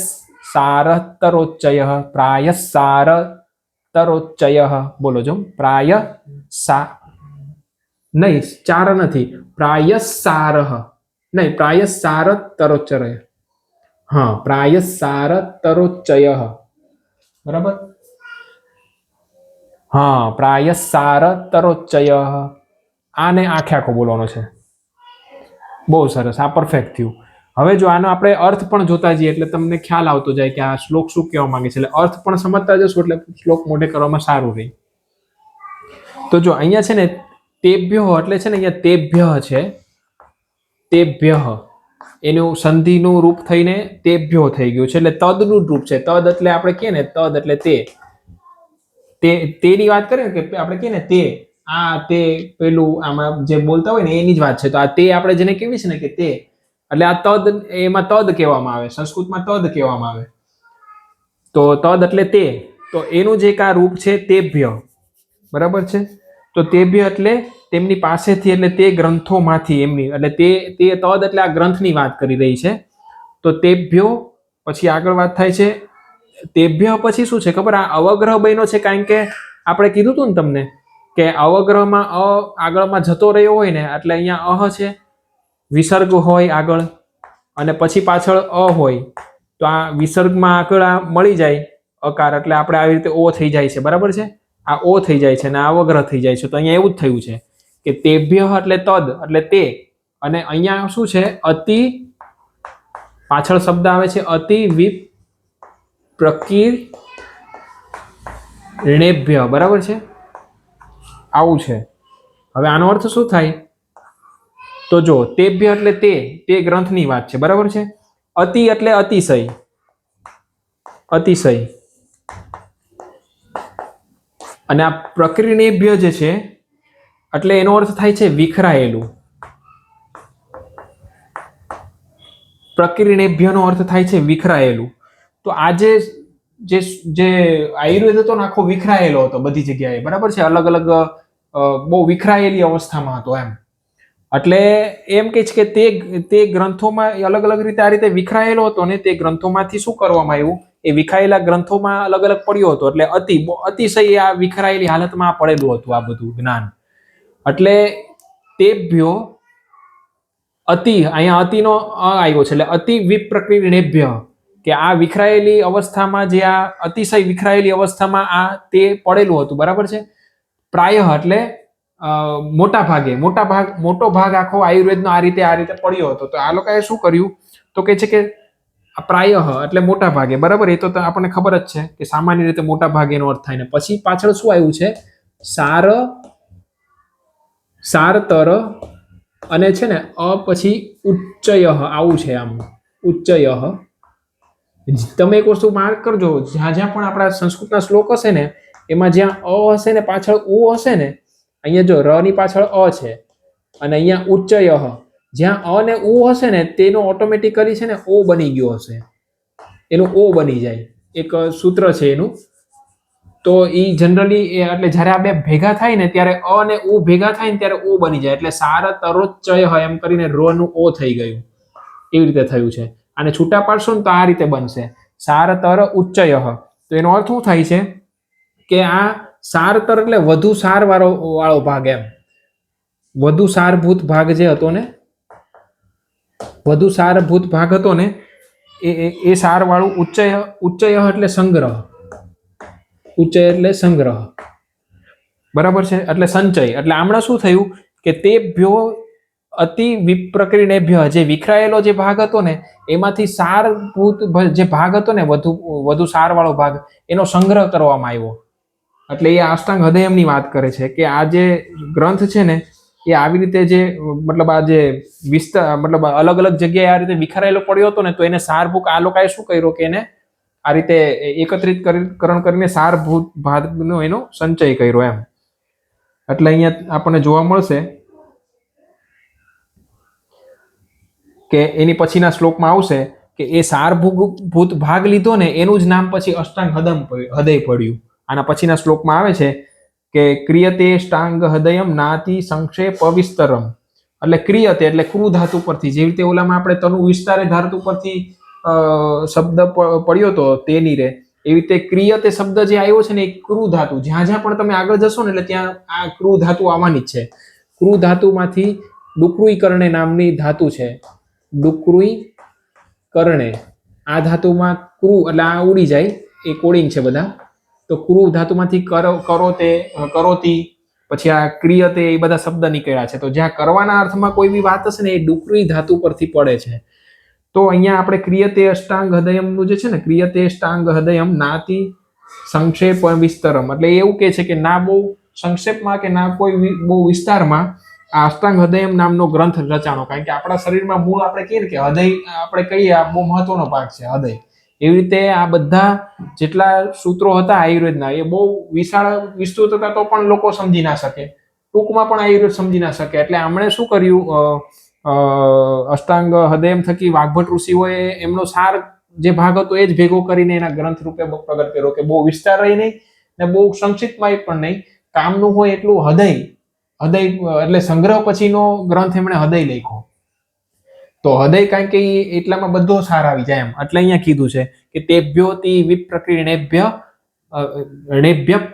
સારતરોચ્ચય, પ્રાયસ સારતરોચ્ચય. બોલો જો પ્રાય સા, નહીં ચાર નથી, પ્રાયસ સારહ, નહીં પ્રાયસ સારતરોચ્ચય. હા, પ્રાયસ સારતરોચ્ચય, બરાબર. હા, પ્રાયસ સારતરોચ્ચય. આને આખે આખો બોલવાનો છે. બહુ સરસ, આ પરફેક્ટ થયું. હવે જો આનો આપણે અર્થ પણ જોતા જઈએ એટલે તમને ખ્યાલ આવતો જાય કે આ શ્લોક શું કહેવા માંગે છે. એટલે અર્થ પણ સમજતા જશો એટલે શ્લોક મોઢે કરવામાં સારું રહે. તો જો અહીંયા છે ને તેભ્ય એટલે છે ને અહીંયા તેભ્ય છે, તેભ્ય એનું સંધિનું રૂપ થઈને તેભ્યો થઈ ગયું છે. એટલે તદનું રૂપ છે. તદ એટલે આપણે કહીએ ને તદ એટલે તેની વાત કરીએ કે આપણે કહીએ ને તે, આ તે પેલું આમાં જે બોલતા હોય ને એની જ વાત છે. તો આ તે આપણે જેને કહેવી છે ને કે તે, એટલે આ તદ, એમાં તદ કહેવામાં આવે, સંસ્કૃતમાં તદ કહેવામાં આવે. તો તદ એટલે તે, તો એનું જે આ રૂપ છે તેભ્ય, બરાબર છે. તો તેભ્ય એટલે તેમની પાસેથી, એટલે તે ગ્રંથોમાંથી એમની, એટલે તે તદ એટલે આ ગ્રંથની વાત કરી રહી છે. તો તેભ્યો પછી આગળ વાત થાય છે. તેભ્ય પછી શું છે ખબર? આ અવગ્રહ બન્યો છે કારણ કે આપણે કીધું હતું ને તમને કે અવગ્રહમાં અ આગળમાં જતો રહ્યો હોય ને, એટલે અહીંયા અહ છે, વિસર્ગ હોય આગળ અને પછી પાછળ અ હોય તો આ વિસર્ગમાં આગળ આ મળી જાય અકાર એટલે આપણે આવી રીતે ઓ થઈ જાય છે, બરાબર છે? આ ઓ થઈ જાય છે અને આ વગ્ર થઈ જાય છે. તો અહીંયા એવું જ થયું છે કે તેભ્ય એટલે તદ એટલે તે, અને અહીંયા શું છે અતિ, પાછળ શબ્દ આવે છે અતિ વિપ્રકીર્ણેભ્ય, બરાબર છે? આવું છે. હવે આનો અર્થ શું થાય? તો જો તેભ્ય એટલે તે ગ્રંથની વાત છે, બરાબર છે? અતિ એટલે અતિશય, અતિશય, અને આ પ્રકીર્ણેભ્ય જે છે એટલે એનો અર્થ થાય છે વિખરાયેલું. પ્રકીર્ણેભ્યનો અર્થ થાય છે વિખરાયેલું. તો આજે જે જે આયુર્વેદ હતો ને આખો વિખરાયેલો હતો બધી જગ્યાએ, બરાબર છે? અલગ અલગ બહુ વિખરાયેલી અવસ્થામાં હતો એમ. એટલે એમ કે છે કે તે ગ્રંથોમાં અલગ અલગ રીતે આ રીતે વિખરાયેલો હતો ને, તે ગ્રંથોમાંથી શું કરવામાં આવ્યું, એ વિખરાયેલા ગ્રંથોમાં અલગ અલગ પડ્યો હતો. એટલે અતિશય આ વિખરાયેલી હાલતમાં પડેલું હતું આ બધું જ્ઞાન. એટલે તેભ્યો અતિ, અહીંયા અતિનો આવ્યો છે એટલે અતિ વિપ્રકીર્ણેભ્ય, કે આ વિખરાયેલી અવસ્થામાં જે આ અતિશય વિખરાયેલી અવસ્થામાં આ તે પડેલું હતું, બરાબર છે? પ્રાયઃ એટલે મોટા ભાગે, મોટો ભાગ આખો આયુર્વેદનો આ રીતે પડ્યો હતો. તો આ લોકોએ શું કર્યું? તો કે છે કે પ્રાયઃ એટલે મોટા ભાગે, બરાબર? એ તો આપણને ખબર જ છે કે સામાન્ય રીતે મોટા ભાગે એનો અર્થ થાય. ને પછી પાછળ શું આવ્યું છે? સારતર અને છે ને પછી ઉચ્ચય, આવું છે. આમ ઉચ્ચય, તમે એક વસ્તુ માર્ક કરજો, જ્યાં જ્યાં પણ આપણા સંસ્કૃતના શ્લોક હશે ને એમાં જ્યાં અ હશે ને પાછળ ઉ હશે ને, અહીંયા જો ર ની પાછળ અ છે અને અહીંયા ઉચ્ચય, જ્યાં અ ને ઉ હશે ને તેનો ઓટોમેટિકલી છે ને ઓ બની ગયો હશે, એનું ઓ બની જાય. એક સૂત્ર છે એનું. તો એ જનરલી એટલે જ્યારે આ બે ભેગા થાય ને ત્યારે અ અને ઉ ભેગા થાય ને ત્યારે ઓ બની જાય. એટલે સારતરોચ્ચય એમ કરીને રો નું ઓ થઈ ગયું, એવી રીતે થયું છે. અને છૂટા પાડશો ને તો આ રીતે બનશે સારતર ઉચ્ચય. તો એનો અર્થ શું થાય છે કે આ સારતર એટલે વધુ સાર વાળો ભાગ, એમ વધુ સારભૂત ભાગ જે હતો ને, વધુ સારભૂત ભાગ હતો ને એ સાર વાળું ઉચ્ચય એટલે સંગ્રહ, ઉચ્ચય એટલે સંગ્રહ, બરાબર છે? એટલે સંચય. એટલે હમણાં શું થયું કે તે ભ્યો અતિ વિપ્રકીર્ણેભ્ય, જે વિખરાયેલો જે ભાગ હતો ને એમાંથી સારભૂત જે ભાગ હતો ને વધુ સાર વાળો ભાગ, એનો સંગ્રહ કરવામાં આવ્યો. એટલે એ અષ્ટાંગ હૃદયમની વાત કરે છે કે આ જે ગ્રંથ છે ને એ આવી રીતે જે મતલબ આ જે વિસ્તાર મતલબ અલગ અલગ જગ્યાએ આ રીતે વિખરાયેલો પડ્યો હતો ને, તો એને સારભૂત આ લોકોએ શું કર્યું કે એને આ રીતે એકત્રિતકરણ કરીને સારભૂત ભાગનો એનો સંચય કર્યો એમ. એટલે અહીંયા આપણને જોવા મળશે કે એની પછીના શ્લોકમાં આવશે કે એ સારભૂત ભાગ લીધો ને એનું જ નામ પછી અષ્ટાંગ હૃદય પડ્યું. આના પછીના શ્લોકમાં આવે છે કે ક્રિયતે અષ્ટાંગ હૃદયમ નાતિ સંક્ષેપ વિસ્તરમ. એટલે ક્રિયતે એટલે ક્રુ ધાતુ પરથી, જેવી રીતે ઓલામાં આપણે તનુ વિસ્તારે ધાતુ પરથી શબ્દ પડ્યો તો તેની રે, એવી રીતે ક્રિયતે શબ્દ જે આવ્યો છે ને એ ક્રુ ધાતુ, જ્યાં જ્યાં પણ તમે આગળ જશો ને એટલે ત્યાં આ ક્રુ ધાતુ આવવાની જ છે. ક્રુ ધાતુમાંથી ડુક્રુઈકરણે નામની ધાતુ છે, ડુક્રુઈકરણે. આ ધાતુમાં ક્રુ એટલે આ ઉડી જાય, એ કોડિંગ છે બધા. તો ક્રુ ધાતુમાંથી કરોતી, પછી આ ક્રિયતે, એ બધા શબ્દ નીકળ્યા છે. તો જ્યાં કરવાના અર્થમાં કોઈ બી વાત હશે ને એ ડુક્રુઈ ધાતુ પરથી પડે છે. તો અહીંયા આપણે ક્રિયતે અષ્ટાંગ હૃદયમનું જે છે ને, ક્રિયતે અષ્ટાંગ હૃદયમ નાતિ સંક્ષેપ વિસ્તરમ, એટલે એવું કે છે કે ના બહુ સંક્ષેપમાં કે ના કોઈ બહુ વિસ્તારમાં આ અષ્ટાંગ હૃદયમ નામનો ગ્રંથ રચાણો. કારણ કે આપણા શરીરમાં મૂળ આપણે કહીએ કે હૃદય, આપણે કહીએ આ બહુ મહત્વનો ભાગ છે હૃદય. એવી રીતે આ બધા જેટલા સૂત્રો હતા આયુર્વેદના એ બહુ વિશાળ વિસ્તૃત હતા, તો પણ લોકો સમજી ના શકે, ટૂંકમાં પણ આયુર્વેદ સમજી ના શકે. એટલે આમણે શું કર્યું, અષ્ટાંગ હૃદયમ થકી વાઘભટ ઋષિઓએ એમનો સાર જે ભાગ હતો એ જ ભેગો કરીને એના ગ્રંથ રૂપે પ્રગટ કર્યો, કે બહુ વિસ્તાર રહી નહીં ને બહુ સંક્ષિપ્તમાં પણ નહીં, કામનું હોય એટલું હૃદય એટલે સંગ્રહ પછીનો ગ્રંથ એમણે હૃદય લખ્યો. તો હૃદય કારણ કે એટલામાં બધો સાર આવી જાય એમ. એટલે અહીંયા કીધું છે કે તેભ્યોતિ વિપ્રકીર્ણેભ્ય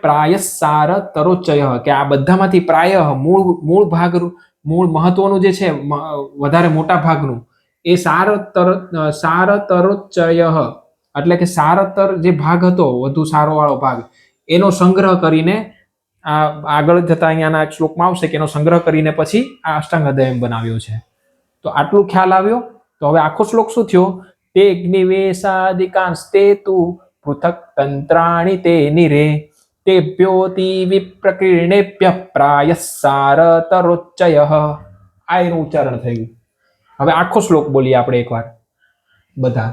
પ્રાય સાર તરોચય, કે આ બધામાંથી પ્રાય મૂળ ભાગ મૂળ મહત્વનું જે છે વધારે મોટા ભાગનું એ સારતરોચ્ચય એટલે કે સારતર જે ભાગ હતો વધુ સારો વાળો ભાગ એનો સંગ્રહ કરીને આ આગળ જતા અહીંયાના એક શ્લોકમાં આવશે કે એનો સંગ્રહ કરીને પછી આ અષ્ટાંગ હૃદયમ બનાવ્યો છે. તો આટલું ખ્યાલ આવ્યો. તો હવે આખો શ્લોક શું થયો? તે અગ્નિવેશાદિકાંસ્તે તુ પૃથક તંત્રાણી તે નિરે તેભ્યોતિ વિપ્રકીર્ણેભ્ય પ્રાય સારતરોચ્ચય. આ એનું ઉચ્ચારણ થયું. હવે આખો શ્લોક બોલીએ આપણે એકવાર બધા.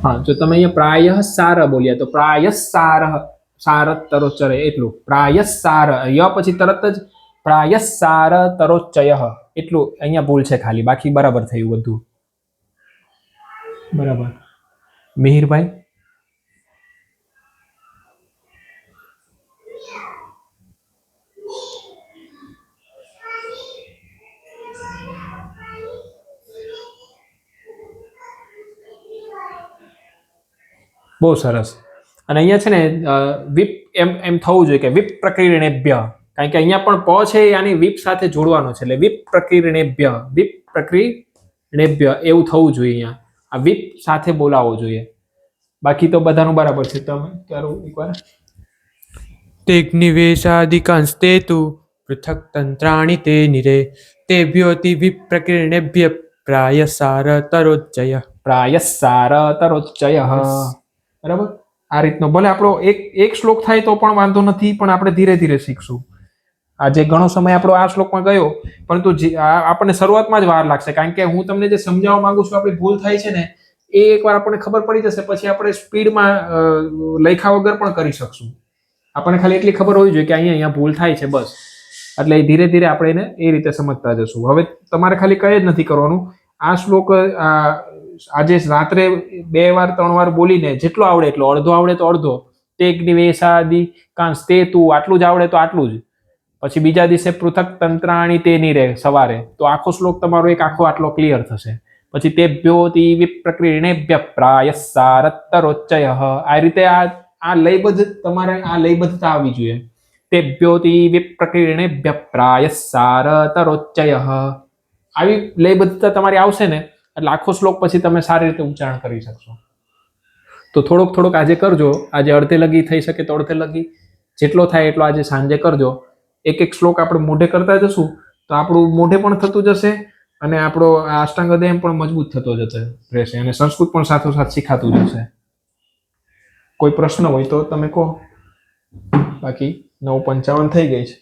હા, જો તમે અહીંયા પ્રાય સાર બોલ્યા તો પ્રાય સારતરોચ્ચય એટલું પ્રાય સાર ય પછી તરત જ પ્રાય સારતરોચ્ચય એટલું અહીંયા ભૂલ છે ખાલી, બાકી બરાબર થયું બધું. બરાબર મિહિરભાઈ? બહુ સરસ. અને અહીંયા છે ને વિપ એમ થવું જોઈએ કે વિપ પ્રકીર્ણેભ્ય, કારણ કે અહીંયા પણ પ છે એ આની વિપ સાથે જોડવાનો છે એટલે વિપ પ્રકીર્ણેભ્ય એવું થવું જોઈએ. અહીંયા આ વિપ સાથે બોલાવવો જોઈએ. બાકી તો બધાનું બરાબર છે. તમે કરો એકવાર. તેગ્નિવેશાદિકાંસ્તે તુ પૃથક તંત્રાણી તે નિરે તેભ્યોતિ વિપ્રકીર્ણેભ્ય પ્રાય સારતરોચ્ચય. પ્રાય સારતરોચ્ચય. બરાબર આ રીતનો ભલે આપણો એક શ્લોક થાય તો પણ વાંધો નથી, પણ આપણે ધીરે ધીરે શીખશું. આજે ઘણો સમય આપણો આ શ્લોકમાં ગયો, પરંતુ આપણને શરૂઆતમાં જ વાર લાગશે, કારણ કે હું તમને જે સમજાવવા માંગુ છું આપણી ભૂલ થાય છે ને એ એકવાર આપણને ખબર પડી જશે પછી આપણે સ્પીડમાં લખ્યા વગર પણ કરી શકશું. આપણને ખાલી એટલી ખબર હોવી જોઈએ કે અહીંયા ભૂલ થાય છે બસ, એટલે ધીરે ધીરે આપણે એને એ રીતે સમજતા જશું. હવે તમારે ખાલી કંઈ જ નથી કરવાનું. આ શ્લોક આજે રાત્રે 2 વાર 3 વાર બોલીને જેટલો આવડે એટલો, અડધો આવડે તો અડધો, તે અગ્નિવેશાદિ કાંસ્તે તુ આટલું જ આવડે તો આટલું જ. પછી બીજા દિવસે પૃથક તંત્રાણી તે નિરે સવારે, તો આખો શ્લોક તમારો એક આખો આટલો ક્લિયર થશે. પછી તેભ્યોતિ વિપ્રકીર્ણેભ્ય પ્રાય સારતરોચ્ચય. આ રીતે આ લયબદ્ધ તમારે આ લયબદ્ધતા આવવી જોઈએ. તેભ્યોતિ વિપ્રકીર્ણેભ્ય પ્રાય સારતરોચ્ચય. આવી લયબદ્ધતા તમારી આવશે ને એટલે આખો શ્લોક પછી તમે સારી રીતે ઉચ્ચારણ કરી શકશો. તો થોડોક આજે કરજો. આજે અડધે લગી થઈ શકે તો અડધે લગી, જેટલો થાય એટલો આજે સાંજે કરજો. એક શ્લોક આપણે મોઢે કરતા જશું તો આપણું મોઢે પણ થતું જશે અને આપણો અષ્ટાંગ હૃદય પણ મજબૂત થતો જશે રહેશે, અને સંસ્કૃત પણ સાથોસાથ શીખાતું જશે. કોઈ પ્રશ્ન હોય તો તમે કહો, બાકી 9:55 થઈ ગઈ છે.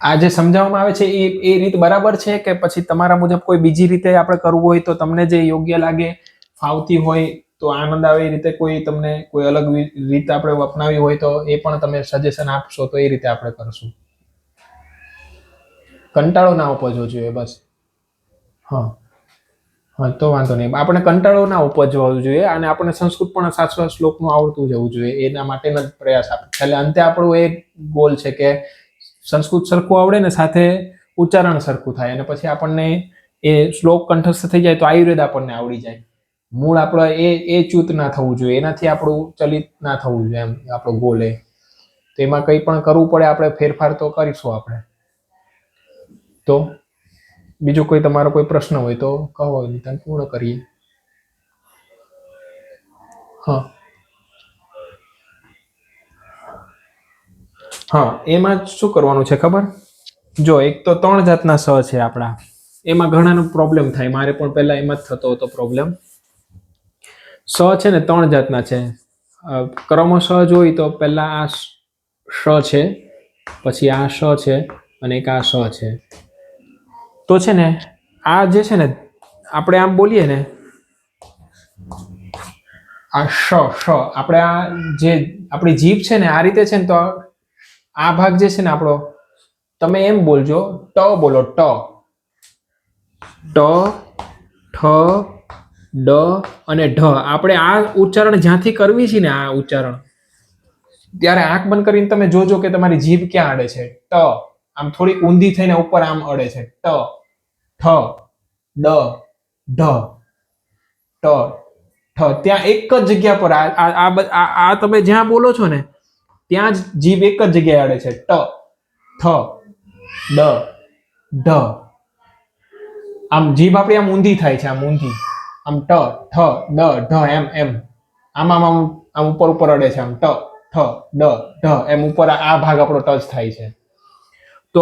આ જે સમજાવવામાં આવે છે એ રીત બરાબર છે કે પછી તમારા મુજબ કોઈ બીજી રીતે આપણે કરવું હોય તો તમને જે યોગ્ય લાગે, ફાવતી હોય, તો આનંદ આવે એ રીતે કોઈ તમને કોઈ અલગ રીત આપણે અપનાવી હોય તો એ પણ તમે સજેશન આપશો તો એ રીતે આપણે કરશું. કંટાળો ના ઉપજવો જોઈએ બસ. હા, તો વાંધો નહીં. આપણે કંટાળો ના ઉપજવો જોઈએ અને આપણે સંસ્કૃત પણ 700 શ્લોકનું આવડતું જવું જોઈએ. એના માટેનો જ પ્રયાસ આપણે છેલ્લે અંતે આપણું એક ગોલ છે કે સંસ્કૃત સરખું આવડે ને સાથે ઉચ્ચારણ સરખું થાય, અને પછી આપણને એ શ્લોક કંઠસ્થ થઈ જાય તો આયુર્વેદ આપણને આવડી જાય. મૂળ આપણે એ ચ્યુત ના થવું જોઈએ, એનાથી આપણું ચલિત ના થવું જોઈએ, એમ આપણો ગોલ એ. તો એમાં કંઈ પણ કરવું પડે આપણે ફેરફાર તો કરીશું આપણે. તો બીજો કોઈ તમારો કોઈ પ્રશ્ન હોય તો કહો, નિદાન પૂર્ણ કરીએ. હા, એમાં શું કરવાનું છે ખબર? જો એક તો 3 જાતના સ છે આપણા, એમાં ઘણાનો પ્રોબ્લેમ થાય. મારે પણ પહેલા એમાં જ થતો હતો પ્રોબ્લેમ. સ છે ને 3 જાતના છે. ક્રમશઃ જોઈ તો પહેલા આ શ છે, પછી આ શ છે અને એક આ સ છે. તો છે ને આ જે છે ને આપણે આમ બોલીએ ને આ શ આપણે આ જે આપણી જીભ છે ને આ રીતે છે ને, તો આ ભાગ જે છે ને આપણો, તમે એમ બોલજો, ટ બોલો, ટ, ઠ, ડ અને ઢ. આપણે આ ઉચ્ચારણ જ્યાંથી કરવી છે ને, આ ઉચ્ચારણ ત્યારે આંખ બંધ કરીને તમે જોજો કે તમારી જીભ ક્યાં અડે છે. ટ, આમ થોડીક ઊંધી થઈને ઉપર આમ અડે છે. ટ, ઠ, ડ, ઢ, ટ, ઠ. ત્યાં એક જ જગ્યા પર આ તમે જ્યાં બોલો છો ને ત્યાં જ જીભ એક જ જગ્યાએ અડે છે. ટ, ઠ, ડ, ઢ. આમ જીભ આપણી આમ ઊંધી થાય છે, આમ ઊંધી. આમ ટ, ઠ, ડ, ઢ, એમ આમ આમ આમ આમ ઉપર અડે છે. આમ ટ, ઠ, ડ, ઢ, એમ ઉપર આ ભાગ આપણો ટચ થાય છે. તો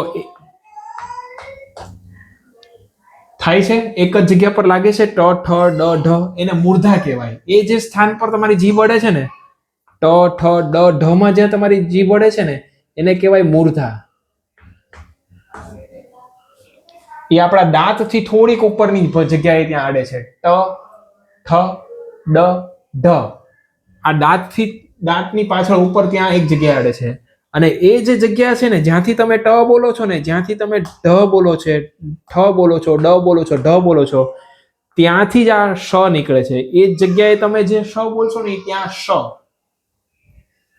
થાય છે એક જ જગ્યા પર લાગે છે. ટ, ઠ, ડ, ઢ, એને મૂર્ધા કહેવાય. એ જે સ્થાન પર તમારી જીભ અડે છે ને, ટ, ઠ, ડ, ઢ માં જ્યાં તમારી જીભ અડે છે ને એને કહેવાય મૂર્ધા. એ આપણા દાંતથી થોડીક ઉપરની જગ્યાએ ત્યાં અડે છે. ટ, ઠ, ડ, ઢ. આ દાંતની પાછળ ઉપર ત્યાં એક જગ્યાએ અડે છે. અને એ જે જગ્યા છે ને જ્યાંથી તમે ટ બોલો છો ને, જ્યાંથી તમે ઢ બોલો છો, ઠ બોલો છો, ડ બોલો છો, ઢ બોલો છો, ત્યાંથી જ આ શ નીકળે છે. એ જ જગ્યાએ તમે જે શ બોલશો ને ત્યાં શ,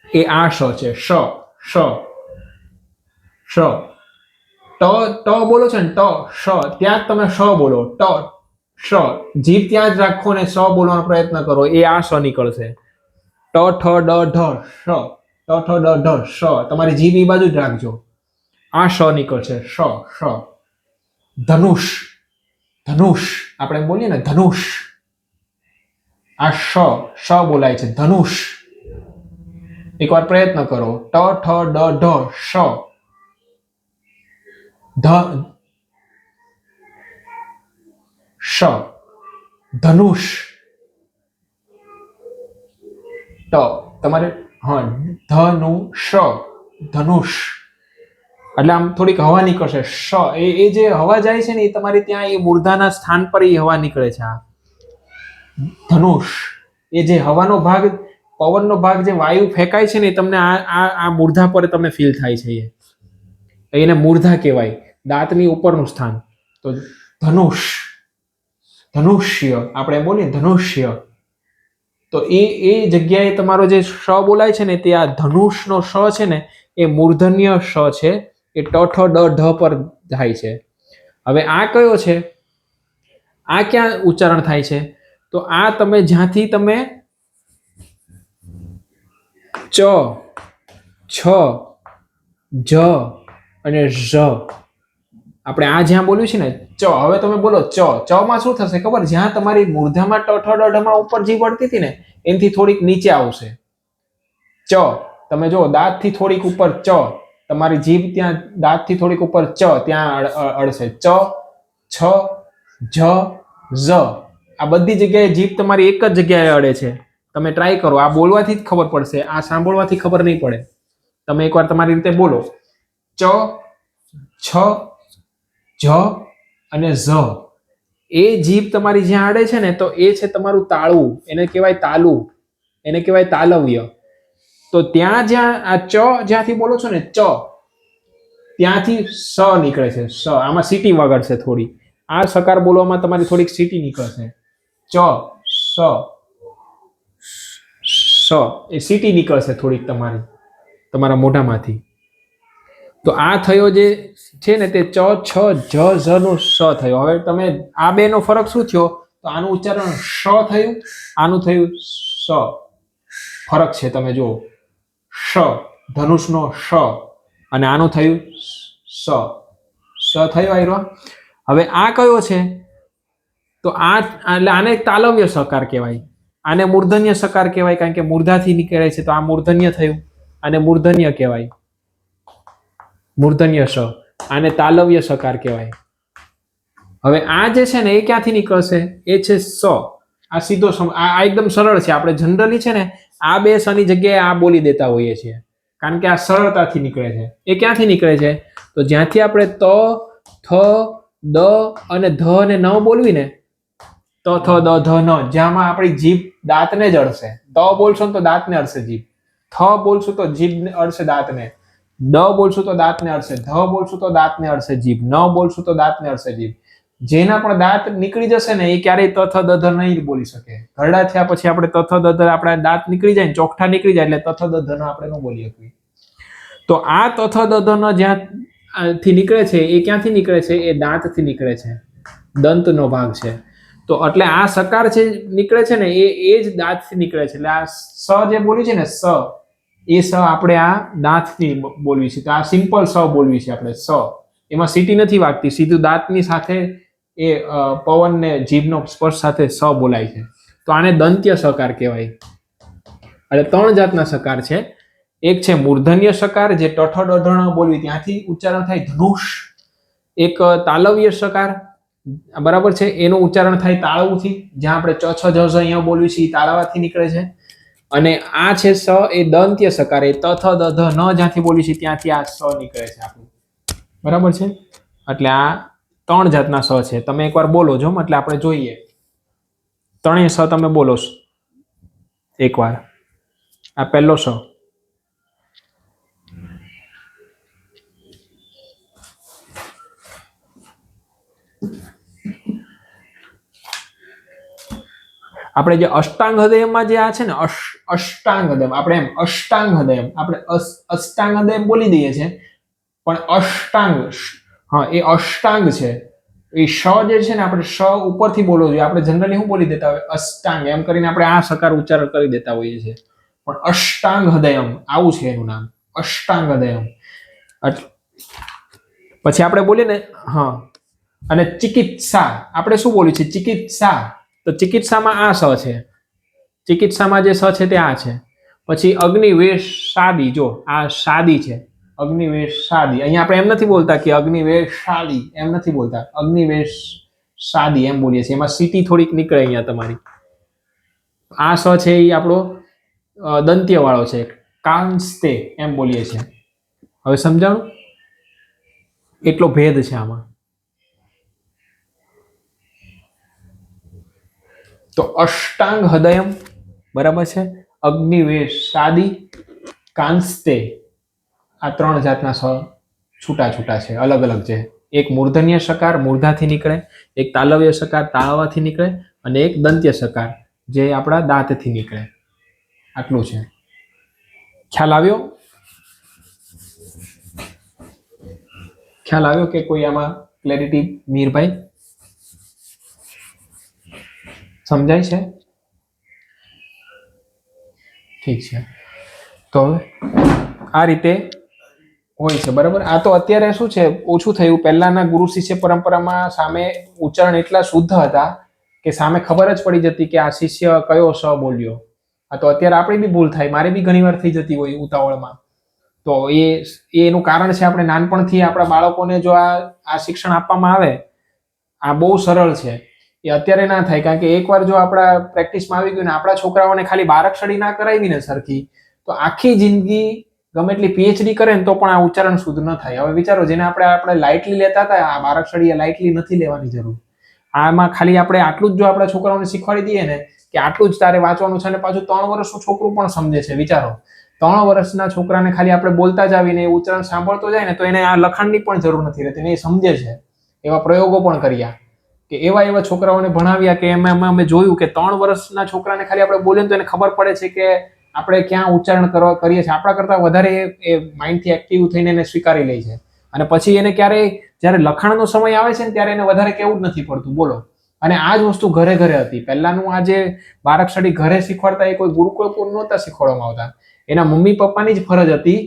એ આ શ છે. શ, શ, શ. ટ બોલો છો ને, ટ, શ, ત્યાં જ તમે શ બોલો. ટ, શ, જીભ ત્યાં જ રાખો ને શ બોલવાનો પ્રયત્ન કરો, એ આ શ નીકળશે. ટ, ઠ, ડ, ઢ, શ, ટ, ઠ, ડ, ઢ, શ. તમારી જીભ એ બાજુ જ રાખજો. આ શ નીકળશે. શ. ધનુષ, ધનુષ આપણે બોલીએ ને ધનુષ, આ શ બોલાય છે. ધનુષ. એકવાર પ્રયત્ન કરો. ટ, ઠ, ડ, ઢ, શ. શ, ધનુષ. ટ, તમારે ધનુષ, ધનુષ. એટલે આમ થોડીક હવા નીકળશે. શ, એ જે હવા જાય છે ને એ તમારી ત્યાં એ મૂર્ધાના સ્થાન પર એ હવા નીકળે છે. આ ધનુષ, એ જે હવાનો ભાગ, પવનનો ભાગ, જે વાયુ ફેંકાય છે ને એ તમને આ મૂર્ધા પર તમને ફીલ થાય છે. એને મૂર્ધા કહેવાય, દાંતની ઉપરનું સ્થાન. તો ધનુષ, ધનુષ્ય આપણે બોલીએ ધનુષ્ય. તો એ જગ્યાએ તમારો જે શ બોલાય છે ને તે આ ધનુષનો શ છે ને એ મૂર્ધન્ય શ છે. એ ટ, ઠ, ડ, ઢ પર થાય છે. હવે આ કયો છે? આ ક્યાં ઉચ્ચારણ થાય છે? તો આ તમે જ્યાંથી તમે ચ, છ, જ અને ઝ, આપણે આ જ્યાં બોલ્યું છે ને ચ, હવે તમે બોલો ચ માં શું થશે ખબર? જ્યાં તમારી મૂર્ધામાં ટ, ઠ, ડ, ઢ માં ઉપર જીભ અડતી હતી ને એનાથી થોડીક નીચે આવશે. ચ, તમે જો દાંતથી થોડીક ઉપર ચ, તમારી જીભ ત્યાં દાંતથી થોડીક ઉપર ચ ત્યાં અડશે. ચ, છ, જ, ઝ. આ બધી જગ્યાએ જીભ તમારી એક જ જગ્યાએ અડે છે. તમે ટ્રાય કરો, આ બોલવાથી જ ખબર પડશે, આ સાંભળવાથી ખબર નહીં પડે. તમે એકવાર તમારી રીતે બોલો. ચ, છ, જ અને ઝ. એ જીભ તમારી જ્યાં અડે છે ને તો એ છે તમારું તાળું, એને કહેવાય તાલુ, એને કહેવાય તાલવ્ય. તો ત્યાં જ્યાં આ ચ જ્યાંથી બોલો છો ને ચ, ત્યાંથી સ નીકળે છે. સ, આમાં સીટી વગાડશે થોડી. આ સકાર બોલવામાં તમારી થોડીક સીટી નીકળશે. ચ, સ, એ સીટી નીકળશે થોડીક તમારા મોઢામાંથી. તો આ થયો જે છે ને તે ચ, છ, જ, ઝ નો સ થયો. હવે તમે આ બે નો ફરક શું થયો? તો આનું ઉચ્ચારણ શ થયું, આનું થયું સ. ફરક છે તમે જુઓ. શ, ધનુષનો શ, અને આનું થયું સ. સ થયો આયરો. હવે આ કયો છે? તો આ એટલે આને તાલવ્ય સકાર કહેવાય, આને મૂર્ધન્ય સકાર કહેવાય, કારણ કે મૂર્ધાથી નીકળે છે. તો આ મૂર્ધન્ય થયું, આને મૂર્ધન્ય કહેવાય, મૂર્ધન્ય સ. આને તાલવ્ય સકાર કહેવાય. હવે આ જે છે ને એ ક્યાંથી નીકળશે? એ છે સ. આ સીધો આ એકદમ સરળ છે. આપણે જનરલી છે ને આ બે સની જગ્યાએ આ બોલી દેતા હોઈએ છીએ, કારણ કે આ સરળતાથી નીકળે છે. એ ક્યાંથી નીકળે છે? તો જ્યાંથી આપણે ત, થ, દ અને ધ અને ન બોલવી ને, ત, થ, દ, ધ, ન, જ્યાંમાં આપણી જીભ દાંતને જ અડશે. ત બોલશો તો દાંતને અડશે જીભ. થ બોલશું તો જીભ અડશે દાંતને. ડ બોલશું તો દાંતને અડશે. ધ બોલશું તો દાંતને અડશે જીભ. ન બોલશું તો દાંતને અડશે જીભ. જેના પણ દાંત નીકળી જશે ને એ ક્યારેય તથ દધ નહીં બોલી શકે. ઘરડા થયા પછી આપણે તથ દધ આપણા દાંત નીકળી જાય ને ચોકઠા નીકળી જાય એટલે તથ દધ આપણે ન બોલી શકીએ. તો આ તથ દધ જ્યાંથી નીકળે છે એ ક્યાંથી નીકળે છે? એ દાંતથી નીકળે છે, દંતનો ભાગ છે. તો એટલે આ સકાર છે નીકળે છે ને એ જ દાંતથી નીકળે છે. એટલે આ સ જે બોલી છે ને સ, એ સ આપણે આ દાંતથી બોલવી છે. તો આ સિમ્પલ સ બોલવી છે આપણે, સ. એમાં સીટી નથી વાગતી, સીધું દાંતની સાથે એ પવન ને જીભનો સ્પર્શ સાથે સ બોલાય છે. તો આને દંત્ય સકાર કહેવાય. એટલે 3 જાતના સકાર છે. એક છે મૂર્ધન્ય સકાર, જે ટઠ ડઢણ બોલવી ત્યાંથી ઉચ્ચારણ થાય, ધનુષ. એક તાલવ્ય સકાર, બરાબર છે, એનું ઉચ્ચારણ થાય તાળવથી, જ્યાં આપણે ચ છ જ અહીંયા બોલવી છે એ તાળવાથી નીકળે છે. અને આ છે સ, એ દંત્ય સકાર, એ તથ દધ ન જ્યાંથી બોલી છે ત્યાંથી આ સ નીકળે છે આપણું, બરાબર છે. એટલે આ 3 જાતના સ છે. તમે એકવાર બોલો છો એટલે આપણે જોઈએ. 3 સ તમે બોલો એકવાર. આ પહેલો સ. આપણે જે અષ્ટાંગ હૃદયમાં જે આ છે ને અષ્ટાંગ હૃદય, આપણે એમ અષ્ટાંગ હૃદય, આપણે અષ્ટાંગ હૃદય બોલી દઈએ છીએ, પણ અષ્ટાંગ, હા એ અષ્ટાંગ છે. એ શ જે છે ને આપણે શ ઉપરથી બોલવો જોઈએ. આપણે જનરલી શું બોલી દેતા હોય? અષ્ટાંગ એમ કરીને આપણે આ સકાર ઉચ્ચારણ કરી દેતા હોઈએ છીએ. પણ અષ્ટાંગ હૃદયમ આવું છે એનું નામ, અષ્ટાંગ હૃદયમ. પછી આપણે બોલીએ ને, હા. અને ચિકિત્સા, આપણે શું બોલ્યું છે? ચિકિત્સા. તો ચિકિત્સામાં આ સ છે, ચિકિત્સામાં જે સ છે તે આ છે. પછી અગ્નિવેશ સાદી, જો આ સાદી છે, અગ્નિવેશ સાદી. અહીંયા આપણે એમ નથી બોલતા કે અગ્નિવેશ સાદી, એમ નથી બોલતા, અગ્નિવેશ સાદી એમ બોલીએ છીએ. એમાં સીટી થોડીક નીકળે અહીંયા તમારી. આ સ છે એ આપણો દંત્ય વાળો છે, કાંસ્તે એમ બોલીએ છીએ. હવે સમજાણું? એટલો ભેદ છે આમાં. તો અષ્ટાંગ હૃદયમ, બરાબર છે, અગ્નિવેશ સાદી, કાંસ્તે, આ 3 જાતના સ છૂટા છૂટા છે, અલગ અલગ છે. એક મૂર્ધન્ય સકાર, મૂર્ધાથી નીકળે. એક તાલવ્ય સકાર, તાળવાથી નીકળે. અને એક દંત્ય સકાર, જે આપણા દાંતથી નીકળે. આટલું છે. ખ્યાલ આવ્યો? ખ્યાલ આવ્યો કે કોઈ આમાં ક્લેરિટી? મીરભાઈ, સમજાય છે? ઠીક છે. તો આ રીતે હોય છે, બરાબર. આ તો અત્યારે શું છે, ઓછું થયું. પહેલાના ગુરુ શિષ્ય પરંપરામાં સામે ઉચ્ચારણ એટલા શુદ્ધ હતા કે સામે ખબર જ પડી જતી કે આ શિષ્ય કયો સ બોલ્યો. આ તો અત્યારે આપણી બી ભૂલ થાય, મારી બી ઘણી વાર થઈ જતી હોય ઉતાવળમાં. તો એનું કારણ છે, આપણે નાનપણથી આપણા બાળકોને જો આ શિક્ષણ આપવામાં આવે, આ બહુ સરળ છે. એ અત્યારે ના થાય, કારણ કે એકવાર જો આપણા પ્રેક્ટિસમાં આવી ગયું ને, આપણા છોકરાઓને ખાલી બારાક્ષરી ના કરાવી ને સરખી, તો આખી જિંદગી ગમે એટલી પીએચડી કરે ને તો પણ આ ઉચ્ચારણ શુદ્ધ ન થાય. હવે વિચારો, જેને આપણે લાઇટલી લેતા હતા, આ બારાક્ષરી લાઇટલી નથી લેવાની જરૂર. આમાં ખાલી આપણે આટલું જ જો આપણા છોકરાઓને શીખવાડી દઈએ ને કે આટલું જ તારે વાંચવાનું છે, અને પાછું 3 વર્ષનું છોકરું પણ સમજે છે. વિચારો, 3 વર્ષના છોકરાને ખાલી આપણે બોલતા જ આવીને ઉચ્ચારણ સાંભળતો જાય ને તો એને આ લખાણની પણ જરૂર નથી રહેતી, એ સમજે છે. એવા પ્રયોગો પણ કર્યા કે એવા છોકરાઓને ભણાવ્યા કે એમાં અમે જોયું કે 3 વર્ષના છોકરાને ખાલી આપણે બોલીએ તો એને ખબર પડે છે કે આપણે ક્યાં ઉચ્ચારણ કરીએ છીએ. આપણા કરતાં વધારે એ માઇન્ડથી એક્ટિવ થઈને એને સ્વીકારી લે છે. અને પછી એને ક્યારેય જ્યારે લખાણનો સમય આવે છે ને ત્યારે એને વધારે કેવું જ નથી પડતું, બોલો. અને આ જ વસ્તુ ઘરે ઘરે હતી. પહેલાનું આ જે બારાક્ષરી ઘરે શીખવાડતા, એ કોઈ ગુરુકુળ નહોતા શીખવાડવામાં આવતા. એના મમ્મી પપ્પાની જ ફરજ હતી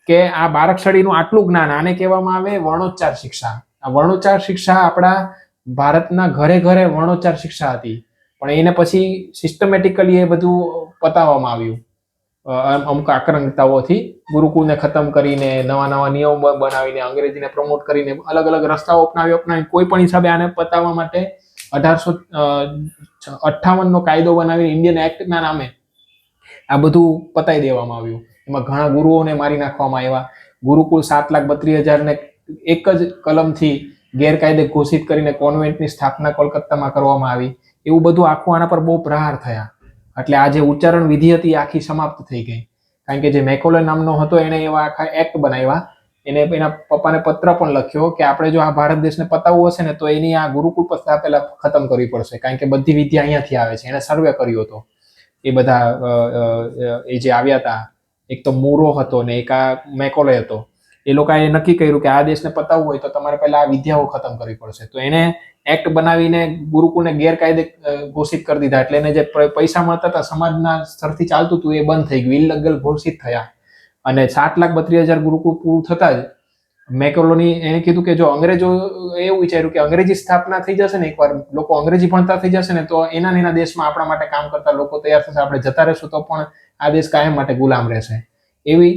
કે આ બારાક્ષરીનું આટલું જ્ઞાન, આને કહેવામાં આવે વર્ણોચ્ચાર શિક્ષા. આ વર્ણોચ્ચાર શિક્ષા આપણા ભારતના ઘરે ઘરે વર્ણોચ્ચાર શિક્ષા હતી. પણ એને પછી સિસ્ટમેટિકલી એ બધું પતાવવામાં આવ્યું. અમુક આક્રમકતાઓથી ગુરુકુળને ખતમ કરીને, નવા નિયમો બનાવીને, અંગ્રેજીને પ્રમોટ કરીને, અલગ અલગ રસ્તાઓ અપનાવી કોઈ પણ હિસાબે આને પતાવવા માટે 1858નો કાયદો બનાવીને, ઇન્ડિયન એક્ટના નામે આ બધું પતાવી દેવામાં આવ્યું. એમાં ઘણા ગુરુઓને મારી નાખવામાં આવ્યા. ગુરુકુળ 7,32,000ને એક જ કલમથી ગેરકાયદે ઘોષિત કરીને કોન્વેન્ટની સ્થાપના કોલકાતામાં કરવામાં આવી. એવું બધું આખું આના પર બહુ પ્રહાર થયા. એટલે આ જે ઉચ્ચારણ વિધિ હતી આખી સમાપ્ત થઈ ગઈ. કારણ કે જે મેકોલે નામનો હતો, એને એવા આખા એક્ટ બનાવ્યા. એને એના પપ્પાને પત્ર પણ લખ્યો કે આપણે જો આ ભારત દેશને પતાવવું હશે ને તો એની આ ગુરુકુળ પ્રથા પહેલા ખતમ કરવી પડશે, કારણ કે બધી વિદ્યા અહીંયાથી આવે છે. એને સર્વે કર્યો હતો એ બધા એ જે આવ્યા હતા, એક તો મૂરો હતો ને એક આ મેકોલે હતો. એ લોકોએ નક્કી કર્યું કે આ દેશને પતાવવું હોય તો તમારે પહેલા આ વિદ્યાઓ ખતમ કરવી પડશે. તો એને એક્ટ બનાવીને ગુરુકુળને ગેરકાયદે ઘોષિત કરી દીધા. એટલે એને જે પૈસા મળતા હતા સમાજના સ્તરથી ચાલતું હતું એ બંધ થઈ ગયું, ઇલીગલ ઘોષિત થયા. અને 7,32,000 ગુરુકુળ પૂરું થતા જ મેકોલોની એને કીધું કે જો અંગ્રેજો એવું વિચાર્યું કે અંગ્રેજી સ્થાપના થઈ જશે ને, એકવાર લોકો અંગ્રેજી ભણતા થઈ જશે ને તો એના દેશમાં આપણા માટે કામ કરતા લોકો તૈયાર થશે, આપણે જતા રહેશું તો પણ આ દેશ કાયમ માટે ગુલામ રહેશે એવી.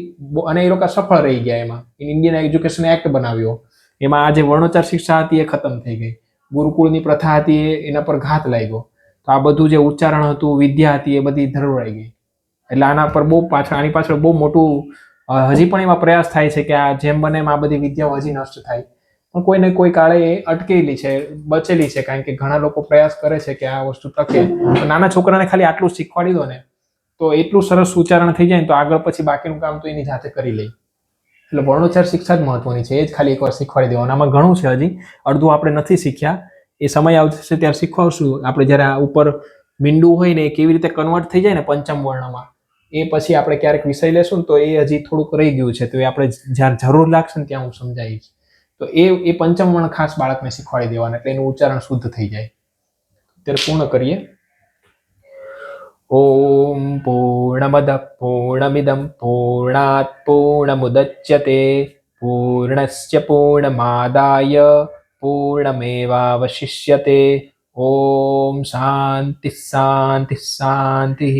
અને એ લોકો સફળ રહી ગયા એમાં. ઇન્ડિયન એજ્યુકેશન એક્ટ બનાવ્યો. એમાં આ જે વર્ણોચ્ચાર શિક્ષા હતી એ ખતમ થઈ ગઈ. ગુરુકુળની પ્રથા હતી એના પર ઘાત લાગ્યો. તો આ બધું જે ઉચ્ચારણ હતું, વિદ્યા હતી, એ બધી ધરવડાઈ ગઈ. એટલે આના પર આની પાછળ બહુ મોટું હજી પણ એવા પ્રયાસ થાય છે કે આ જેમ બને એમ આ બધી વિદ્યાઓ હજી નષ્ટ થાય, પણ કોઈને કોઈ કાળે એ અટકેલી છે, બચેલી છે. કારણ કે ઘણા લોકો પ્રયાસ કરે છે કે આ વસ્તુ ટકે. તો નાના છોકરાને ખાલી આટલું શીખવાડી દો ને તો એટલું સરસ ઉચ્ચારણ થઈ જાય ને તો આગળ પછી બાકીનું કામ તો એની જાતે કરી લે. એટલે વર્ણોચ્ચાર શિક્ષા જ મહત્વની છે. એ જ ખાલી એકવાર શીખવાડી દેવાનું. આમાં ઘણું છે, હજી અડધું આપણે નથી શીખ્યા. એ સમય આવશે ત્યારે શીખવાડશું. આપણે જ્યારે આ ઉપર મીંડું હોય ને એ કેવી રીતે કન્વર્ટ થઈ જાય ને પંચમ વર્ણમાં, એ પછી આપણે ક્યારેક વિષય લેશું ને તો એ હજી થોડુંક રહી ગયું છે. તો એ આપણે જ્યારે જરૂર લાગશે ને ત્યાં હું સમજાવીશ. તો એ પંચમ વર્ણ ખાસ બાળકને શીખવાડી દેવાના, એટલે એનું ઉચ્ચારણ શુદ્ધ થઈ જાય. ત્યારે પૂર્ણ કરીએ. ઓમ પૂર્ણમદ પૂર્ણમિદમ પૂર્ણાત પૂર્ણમુદચ્યતે પૂર્ણસ્ય પૂર્ણમાદાય પૂર્ણમેવાવશિષ્યતે. ઓમ શાંતિ શાંતિ શાંતિ.